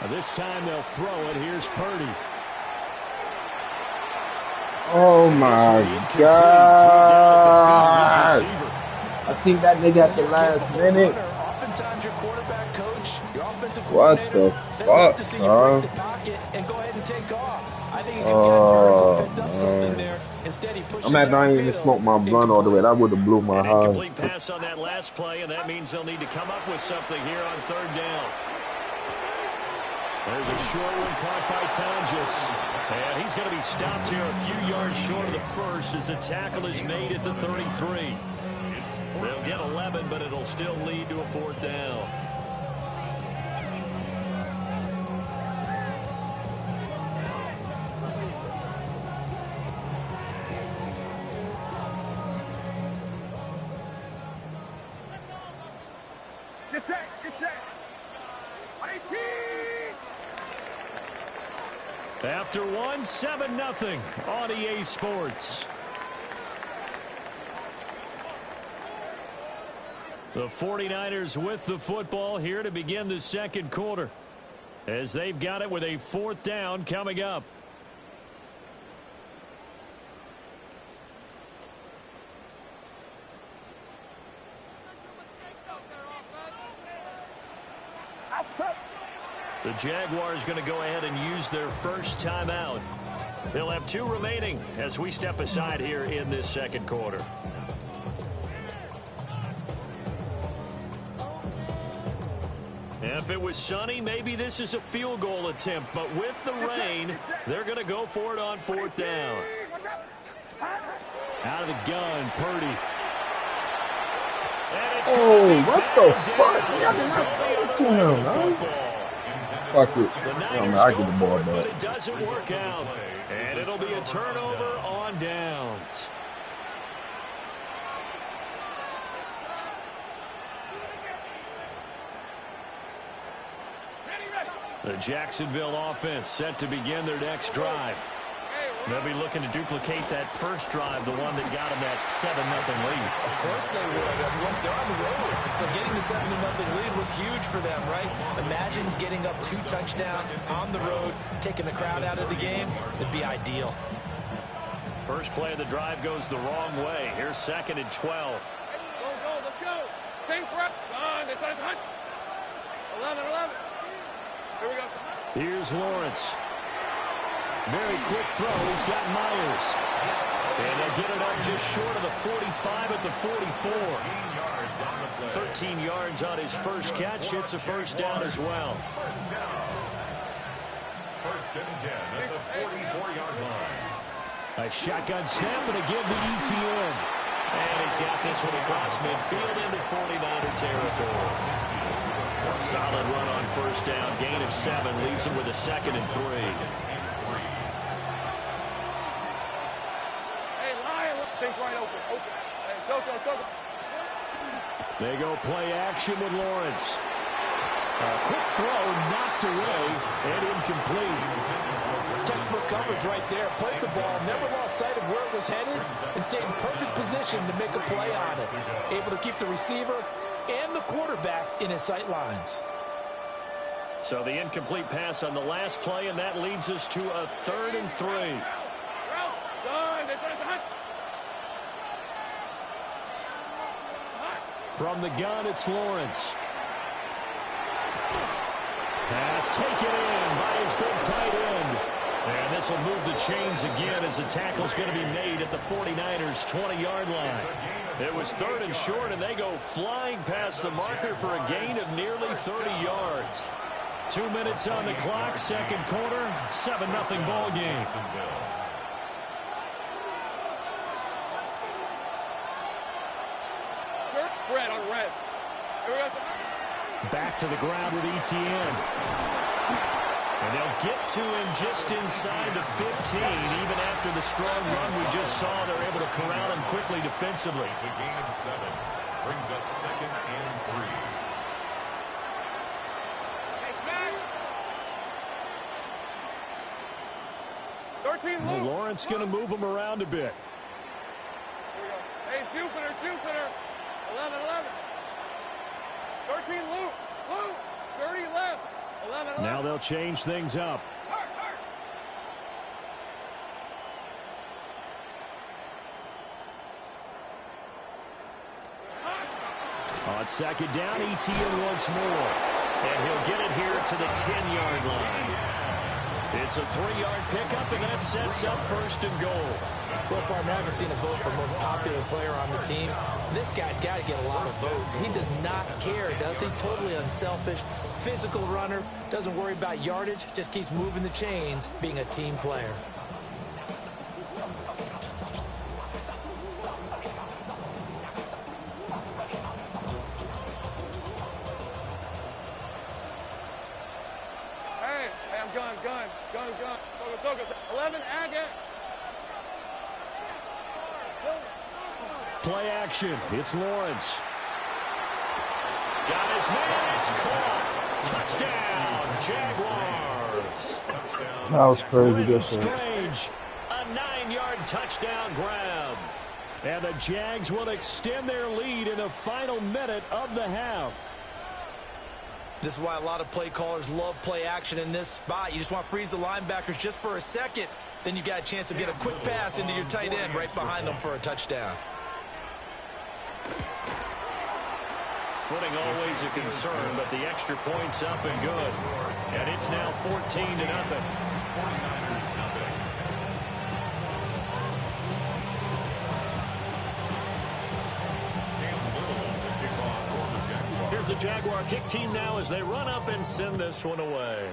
This time they'll throw it. Here's Purdy. Oh my God. I seen that nigga at the last minute. Oftentimes your quarterback coach, your offensive What coordinator, the they like fuck, to see you break son? the pocket and go ahead and take off. I think he could get picked up something there. Instead, he pushed I'm at not even smoke my blunt all the way. That would have blew my An heart. incomplete pass on that last play, and that means they'll need to come up with something here on 3rd down. There's a short one caught by Tonjes. And he's going to be stopped here a few yards short of the first as the tackle is made at the 33. They'll get 11, but it'll still lead to a 4th down. Get set, get set. 18. After one, 7-0 on EA Sports. The 49ers with the football here to begin the second quarter, as they've got it with a 4th down coming up. The Jaguars going to go ahead and use their first timeout. They'll have 2 remaining as we step aside here in this second quarter. If it was sunny, maybe this is a field goal attempt, but with the rain, they're going to go for it on 4th down. Out of the gun, Purdy. Oh, what the fuck? I did not throw it to him, man. Fuck it. I get the ball back. But it doesn't work out, and it'll be a turnover on downs. The Jacksonville offense set to begin their next drive. They'll be looking to duplicate that first drive, the one that got them that 7-0 lead. Of course they would. They're on the road, so getting the 7-0 lead was huge for them, right? Imagine getting up 2 touchdowns on the road, taking the crowd out of the game. It'd be ideal. First play of the drive goes the wrong way. Here's 2nd and 12. Go, let's go. Same prep. On, it's on. 11. Here we go. Here's Lawrence. Very quick throw. He's got Myers. And they'll get it up just short of the 45 at the 44. 13 yards on his first catch. It's a first down as well. First and 10 at the 44-yard line. A shotgun snap and a give to ETN. And he's got this one across midfield into 49er territory. A solid run on first down. Gain of 7 leaves him with a 2nd and 3. Right open. Hey, Soko. They go play action with Lawrence. A quick throw knocked away and incomplete. Textbook coverage right there. Played the ball, never lost sight of where it was headed, and stayed in perfect position to make a play on it. Able to keep the receiver and the quarterback in his sight lines. So the incomplete pass on the last play, and that leads us to a 3rd and 3. From the gun, it's Lawrence. Pass taken in by his big tight end. And this will move the chains again as the tackle's going to be made at the 49ers' 20-yard line. It was 3rd and short, and they go flying past the marker for a gain of nearly 30 yards. 2 minutes on the clock, second quarter, 7-0 ball game. Red on red. Back to the ground with ETN. And they'll get to him just inside the 15. Even after the strong run we just saw, they're able to corral him quickly defensively. It's a gain of 7. Brings up 2nd and 3. Hey, smash! 13 loop. Lawrence going to move him around a bit. Hey, Jupiter. 11. 13 loop. 30 left. 11. Now they'll change things up. On 2nd down, ETN once more. And he'll get it here to the 10-yard line. It's a 3-yard pickup, and that sets up 1st and goal. Well, partner, I haven't seen a vote for most popular player on the team. This guy's got to get a lot of votes. He does not care, does he? Totally unselfish, physical runner, doesn't worry about yardage, just keeps moving the chains, being a team player. I'm gun. Soga. 11, again. Play action. It's Lawrence. Got his man. It's caught. Touchdown, Jaguars. That was crazy. Britton Strange, a 9-yard touchdown grab. And the Jags will extend their lead in the final minute of the half. This is why a lot of play callers love play action in this spot. You just want to freeze the linebackers just for a second. Then you got a chance to get a quick pass into your tight end right behind them for a touchdown. Footing always a concern, but the extra point's up and good. And it's now 14-0. Here's the Jaguar kick team now as they run up and send this one away.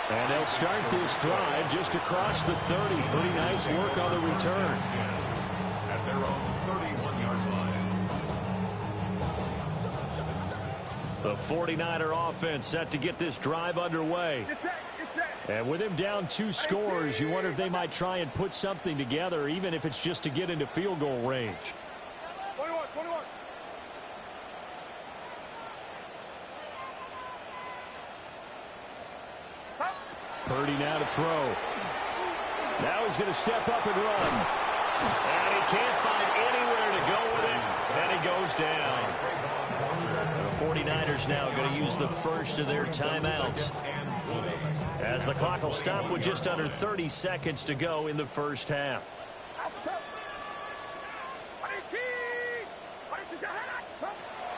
And they'll start this drive just across the 30. Pretty nice work on the return. At their own 31-yard line. The 49er offense set to get this drive underway. And with him down 2 scores, you wonder if they might try and put something together, even if it's just to get into field goal range. 21. Purdy now to throw. Now he's going to step up and run. And he can't find anywhere to go with it. And he goes down. The 49ers now going to use the first of their timeouts, as the clock will stop with just under 30 seconds to go in the first half.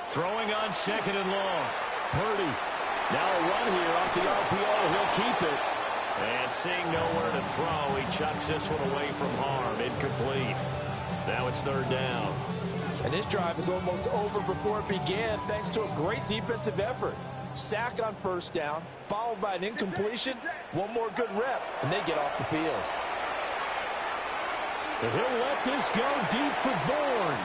Throwing on 2nd and long. Purdy. Now a run here off the RPO. He'll keep it. And seeing nowhere to throw, he chucks this one away from harm. Incomplete. Now it's 3rd down. And this drive is almost over before it began thanks to a great defensive effort. Sack on 1st down, followed by an incompletion. One more good rep, and they get off the field. And he'll let this go deep for Bourne.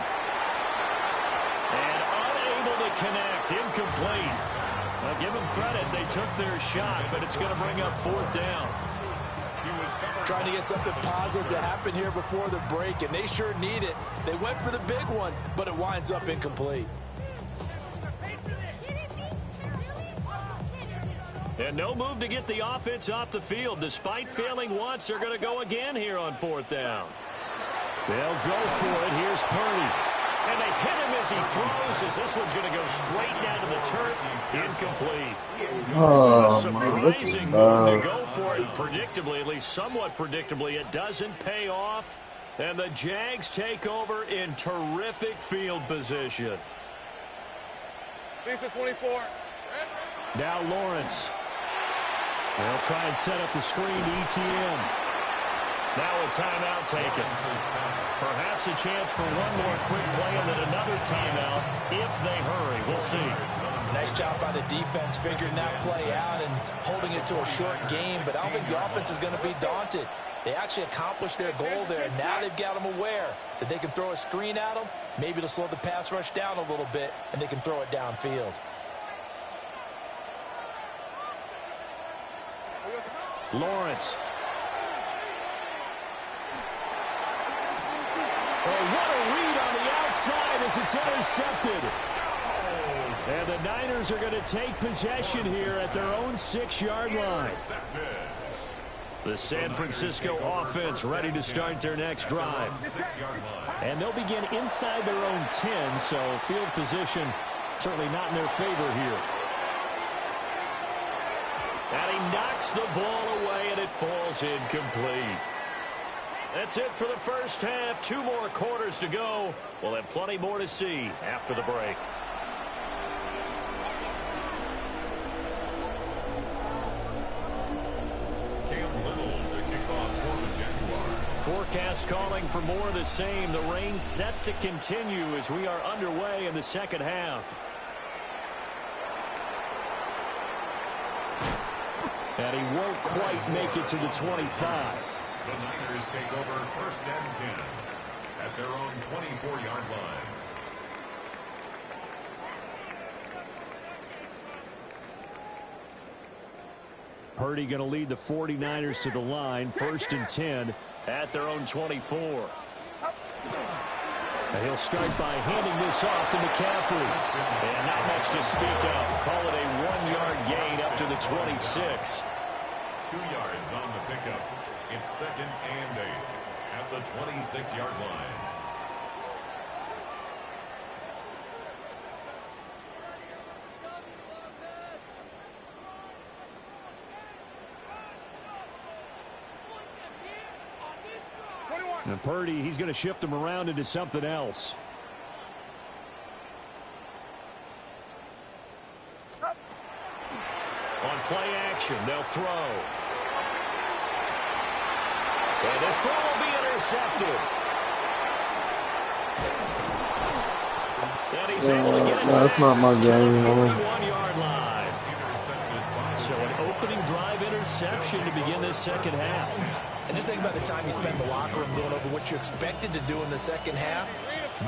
And unable to connect. Incomplete. Now give them credit. They took their shot, but it's going to bring up 4th down. Trying to get something positive to happen here before the break, and they sure need it. They went for the big one, but it winds up incomplete. And no move to get the offense off the field. Despite failing once, they're going to go again here on 4th down. They'll go for it. Here's Purdy. And they hit him as he throws, as this one's going to go straight down to the turf. Incomplete. A surprising move to go for it. Predictably, at least somewhat predictably, it doesn't pay off. And the Jags take over in terrific field position. Lisa 24. Now Lawrence. They'll try and set up the screen to ETN. Now a timeout taken. Perhaps a chance for one more quick play and then another timeout if they hurry. We'll see. Nice job by the defense figuring that play out and holding it to a short game, but I don't think the offense is going to be daunted. They actually accomplished their goal there. Now they've got them aware that they can throw a screen at them, maybe to slow the pass rush down a little bit, and they can throw it downfield. Lawrence. Oh, what a read on the outside as it's intercepted. And the Niners are going to take possession here at their own 6-yard line. The San Francisco offense ready to start their next drive. And they'll begin inside their own 10, so field position certainly not in their favor here. And he knocks the ball away, and it falls incomplete. That's it for the first half. 2 more quarters to go. We'll have plenty more to see after the break. Forecast calling for more of the same. The rain set to continue as we are underway in the second half. And he won't quite make it to the 25. The Niners take over 1st and 10 at their own 24-yard line. Purdy going to lead the 49ers to the line, 1st and 10 at their own 24. And he'll start by handing this off to McCaffrey. And not much to speak of. Call it a 1-yard gain up to the 26. 2 yards on the pickup. It's 2nd and 8 at the 26-yard line. And Purdy, he's going to shift him around into something else. On play action, they'll throw. And this throw will be intercepted. And he's able to get it that's not my game. 41-yard line. So an opening drive interception to begin this second half. And just think about the time you spent in the locker room going over what you expected to do in the second half.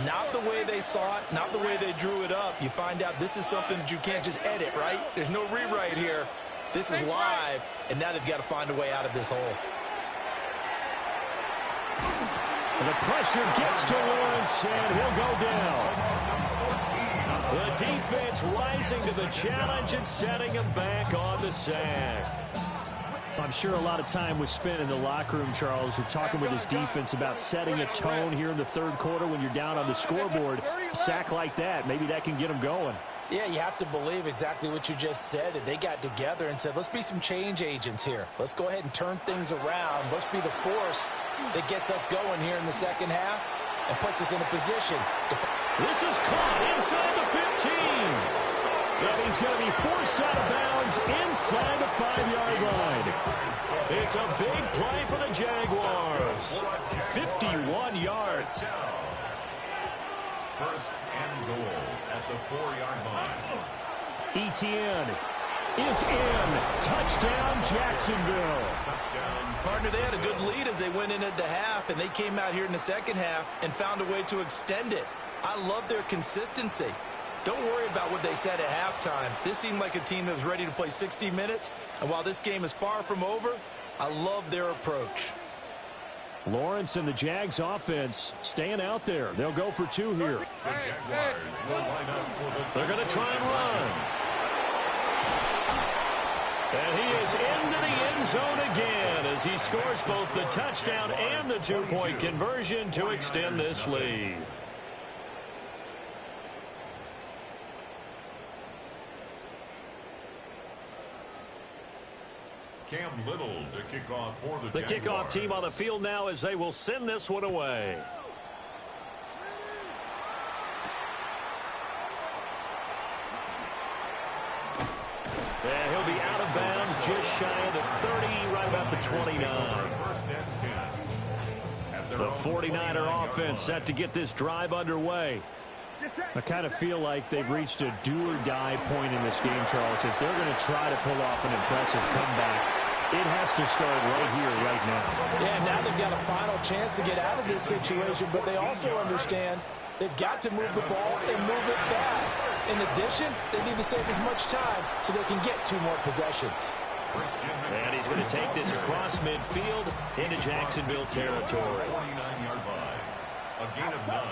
Not the way they saw it, not the way they drew it up. You find out this is something that you can't just edit, right? There's no rewrite here. This is live, and now they've got to find a way out of this hole. And the pressure gets to Lawrence, and he'll go down. The defense rising to the challenge and setting him back on the sack. I'm sure a lot of time was spent in the locker room, Charles, with talking with his defense about setting a tone here in the third quarter when you're down on the scoreboard. A sack like that, maybe that can get them going. Yeah, you have to believe exactly what you just said. That they got together and said, let's be some change agents here. Let's go ahead and turn things around. Let's be the force that gets us going here in the second half and puts us in a position. This is caught inside the 15. And he's going to be forced out of bounds inside the 5-yard line. It's a big play for the Jaguars. 51 yards. 1st and goal at the 4-yard line. Etienne is in. Touchdown, Jacksonville. Touchdown. Partner, they had a good lead as they went in at the half, and they came out here in the second half and found a way to extend it. I love their consistency. Don't worry about what they said at halftime. This seemed like a team that was ready to play 60 minutes. And while this game is far from over, I love their approach. Lawrence and the Jags offense staying out there. They'll go for 2 here. The Jaguars will line up for the... They're going to try and run. And he is into the end zone again as he scores both the touchdown and the 2-point conversion to extend this lead. Cam Little to kick off for the The kickoff team on the field now as they will send this one away. And he'll be out of bounds just shy of the 30, right about the 29. 1st and 10. The 49er offense set to get this drive underway. I kind of feel like they've reached a do-or-die point in this game, Charles. If they're going to try to pull off an impressive comeback, it has to start right here, right now. Yeah, now they've got a final chance to get out of this situation, but they also understand they've got to move the ball and move it fast. In addition, they need to save as much time so they can get 2 more possessions. And he's going to take this across midfield into Jacksonville territory. 49-yard line. A gain of 9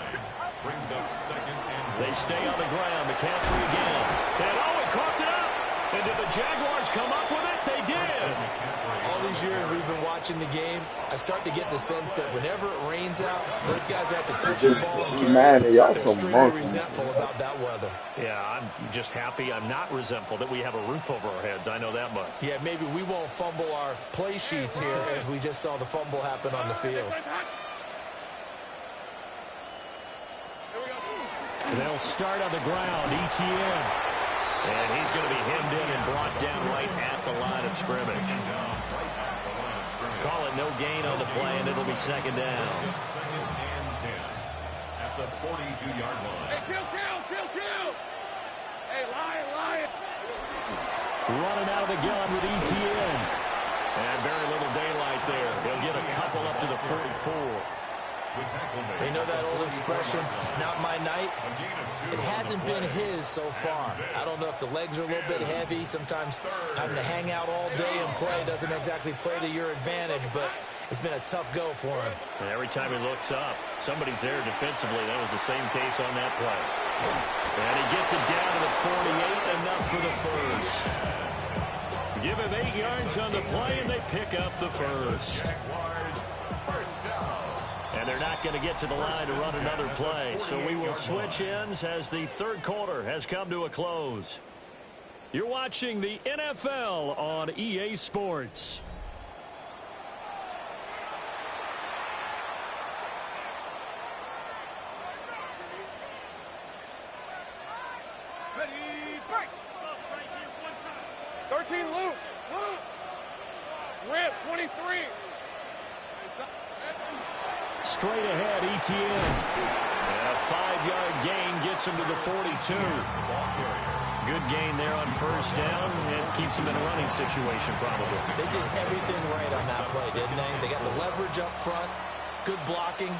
brings up 2nd and 1. They stay on the ground. McCaffrey again. And he coughed it up. And did the Jaguars come up with it? They did. All these years we've been watching the game, I start to get the sense that whenever it rains out, those guys have to touch the ball and carry. Man, y'all They're some extremely monkeys. resentful about that weather. Yeah, I'm just happy. I'm not resentful that we have a roof over our heads. I know that much. Yeah, maybe we won't fumble our play sheets here as we just saw the fumble happen on the field. They'll start on the ground. Etienne. And he's going to be hemmed in and brought down right at the line of scrimmage. Call it no gain on the play, and it'll be 2nd down. 2nd and 10 at the 42-yard line. Hey, kill. Hey, Lion. Running out of the gun with Etienne. And very little daylight there. They'll get a couple up to the 44. You know that old expression, it's not my night? It hasn't been his so far. I don't know if the legs are a little bit heavy. Sometimes having to hang out all day and play doesn't exactly play to your advantage, but it's been a tough go for him. And every time he looks up, somebody's there defensively. That was the same case on that play. And he gets it down to the 48, enough for the first. Give him 8 yards on the play, and they pick up the first. And they're not going to get to the line to run another play. So we will switch ends as the third quarter has come to a close. You're watching the NFL on EA Sports. Break. 13, Luke. Rip, 23. Straight ahead, ETN. And a 5-yard gain gets him to the 42. Good gain there on first down. It keeps him in a running situation, probably. They did everything right on that play, didn't they? They got the leverage up front, good blocking,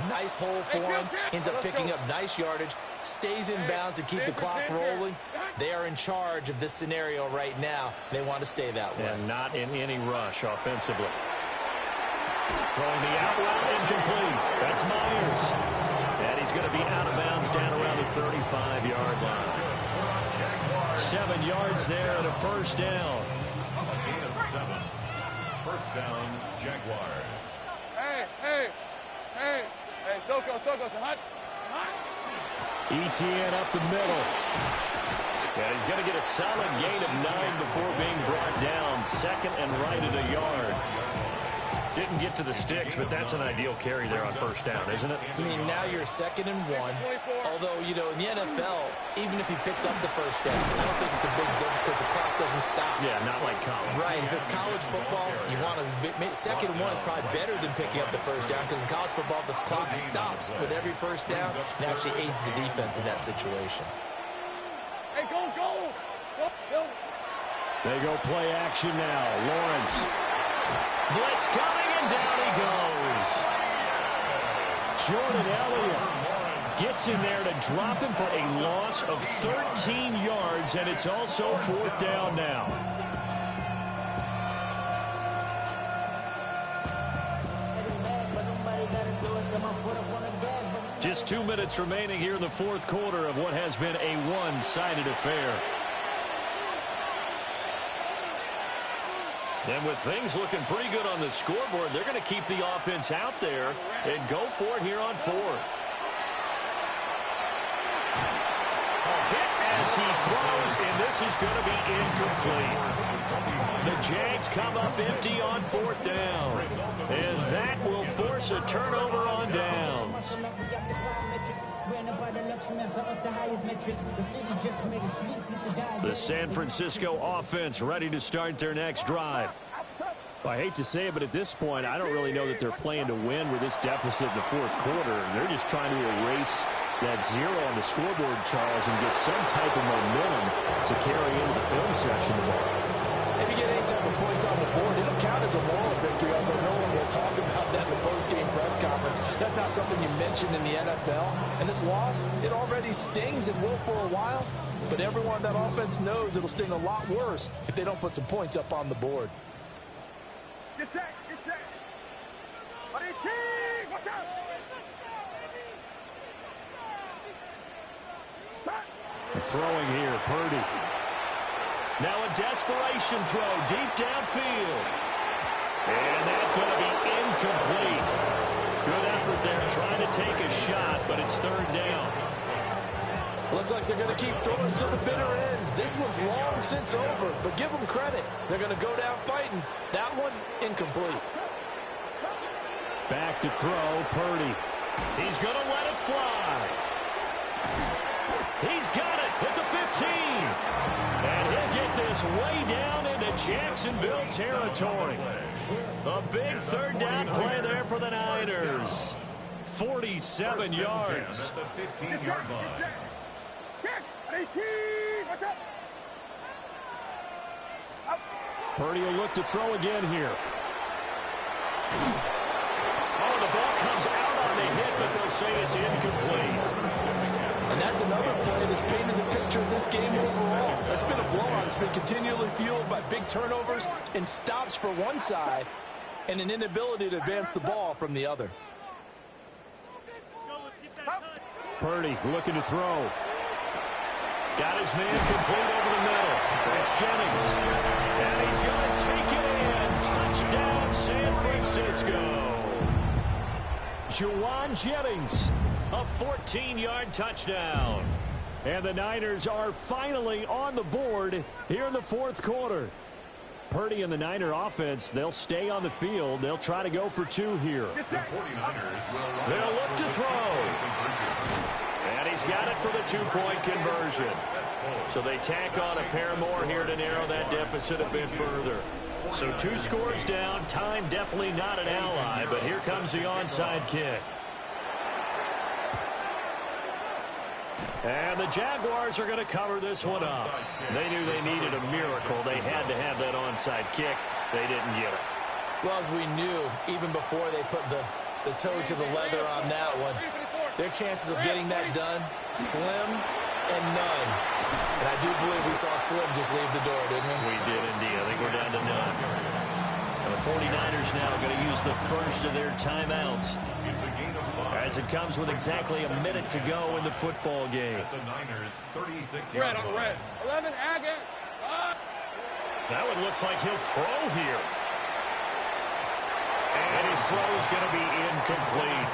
nice hole for him. Ends up picking up nice yardage, stays in bounds to keep the clock rolling. They are in charge of this scenario right now. They want to stay that way. And not in any rush offensively. Throwing the out route, incomplete. That's Myers. And he's going to be out of bounds down around the 35-yard line. 7 yards there and a first down. A gain of 7. First down, Jaguars. Hey, Soko, hot. ETN up the middle. And he's going to get a solid gain of 9 before being brought down. Second and right at a yard. Didn't get to the sticks, but that's an ideal carry there on first down, isn't it? I mean, now you're 2nd and 1. Although, you know, in the NFL, even if he picked up the first down, I don't think it's a big difference because the clock doesn't stop. Yeah, not like college. Right. If it's college football, you want to 2nd and 1 is probably better than picking up the first down because in college football, the clock stops with every first down and actually aids the defense in that situation. Hey, go. They go play action now. Lawrence. Blitz coming, and down he goes. Jordan Elliott gets in there to drop him for a loss of 13 yards, and it's also 4th down now. Just 2 minutes remaining here in the 4th quarter of what has been a one-sided affair. And with things looking pretty good on the scoreboard, they're going to keep the offense out there and go for it here on 4th. A hit as he throws, and this is going to be incomplete. The Jags come up empty on 4th down, and that will force a turnover on downs. The San Francisco offense ready to start their next drive. Well, I hate to say it, but at this point, I don't really know that they're playing to win with this deficit in the 4th quarter. They're just trying to erase that 0 on the scoreboard, Charles, and get some type of momentum to carry into the film section tomorrow. If you get any type of points on the board, it'll count as a moral victory, although no one will talk about that in the post-game press conference. That's not something you mentioned in the NFL. And this loss, it already stings and will for a while. But everyone on that offense knows it'll sting a lot worse if they don't put some points up on the board. Get set. Watch out. Throwing here, Purdy. Now a desperation throw deep downfield. And that's going to be incomplete. Good effort there trying to take a shot, but it's 3rd down. Looks like they're going to keep throwing to the bitter end. This one's long since over, but give them credit. They're going to go down fighting. That one, incomplete. Back to throw, Purdy. He's going to let it fly. He's got it at the 15. And he'll get this way down into Jacksonville territory. A big 3rd down play there for the Niners. 47 yards. At the 15-yard line. Purdy will look to throw again here. Oh, the ball comes out on the but they'll say it's incomplete. And that's another play that's painted the picture of this game overall. That's been a blowout. It's been continually fueled by big turnovers and stops for one side and an inability to advance the ball from the other. Purdy looking to throw. Got his man complete over the middle. It's Jennings. And he's going to take it in. Touchdown, San Francisco. Juwan Jennings, a 14-yard touchdown. And the Niners are finally on the board here in the fourth quarter. Purdy and the Niner offense, they'll stay on the field. They'll try to go for two here. They'll look to throw. And he's got it for the two-point conversion. So they tack on a pair more here to narrow that deficit a bit further. So 2 scores down. Time definitely not an ally, but here comes the onside kick. And the Jaguars are going to cover this one up. They knew they needed a miracle. They had to have that onside kick. They didn't get it. Well, as we knew, even before they put the toe to the leather on that one, their chances of getting that done, slim and none. And I do believe we saw Slim just leave the door, didn't we? We did indeed. I think we're down to none. And the 49ers now going to use the first of their timeouts as it comes with exactly a minute to go in the football game. The Niners 36 Red on the red. 11, Agate. That one looks like he'll throw here. And his throw is going to be incomplete.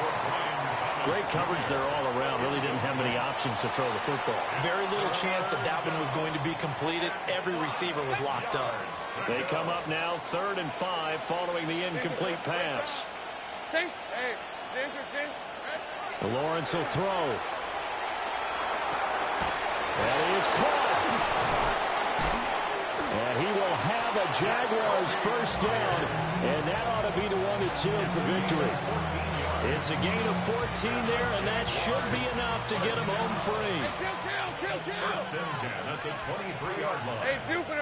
Great coverage there all around. Really didn't have many options to throw the football. Very little chance that that one was going to be completed. Every receiver was locked up. They come up now 3rd and 5 following the incomplete pass. Hey, Ginger. Lawrence will throw. That is caught. And he will have a Jaguars first down. And that ought to be the one that seals the victory. It's a gain of 14 there, and that should be enough to get him home free. Kill. First and 10 at the 23-yard line. Hey, Jupiter.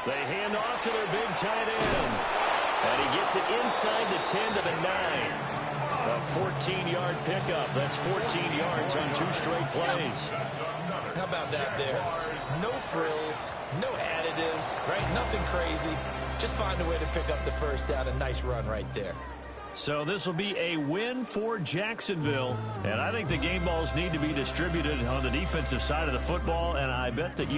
They hand off to their big tight end. And he gets it inside the 10 to the 9. A 14-yard pickup. That's 14 yards on 2 straight plays. How about that there? No frills, no additives, right? Nothing crazy. Just find a way to pick up the first down. A nice run right there. So this will be a win for Jacksonville. And I think the game balls need to be distributed on the defensive side of the football. And I bet that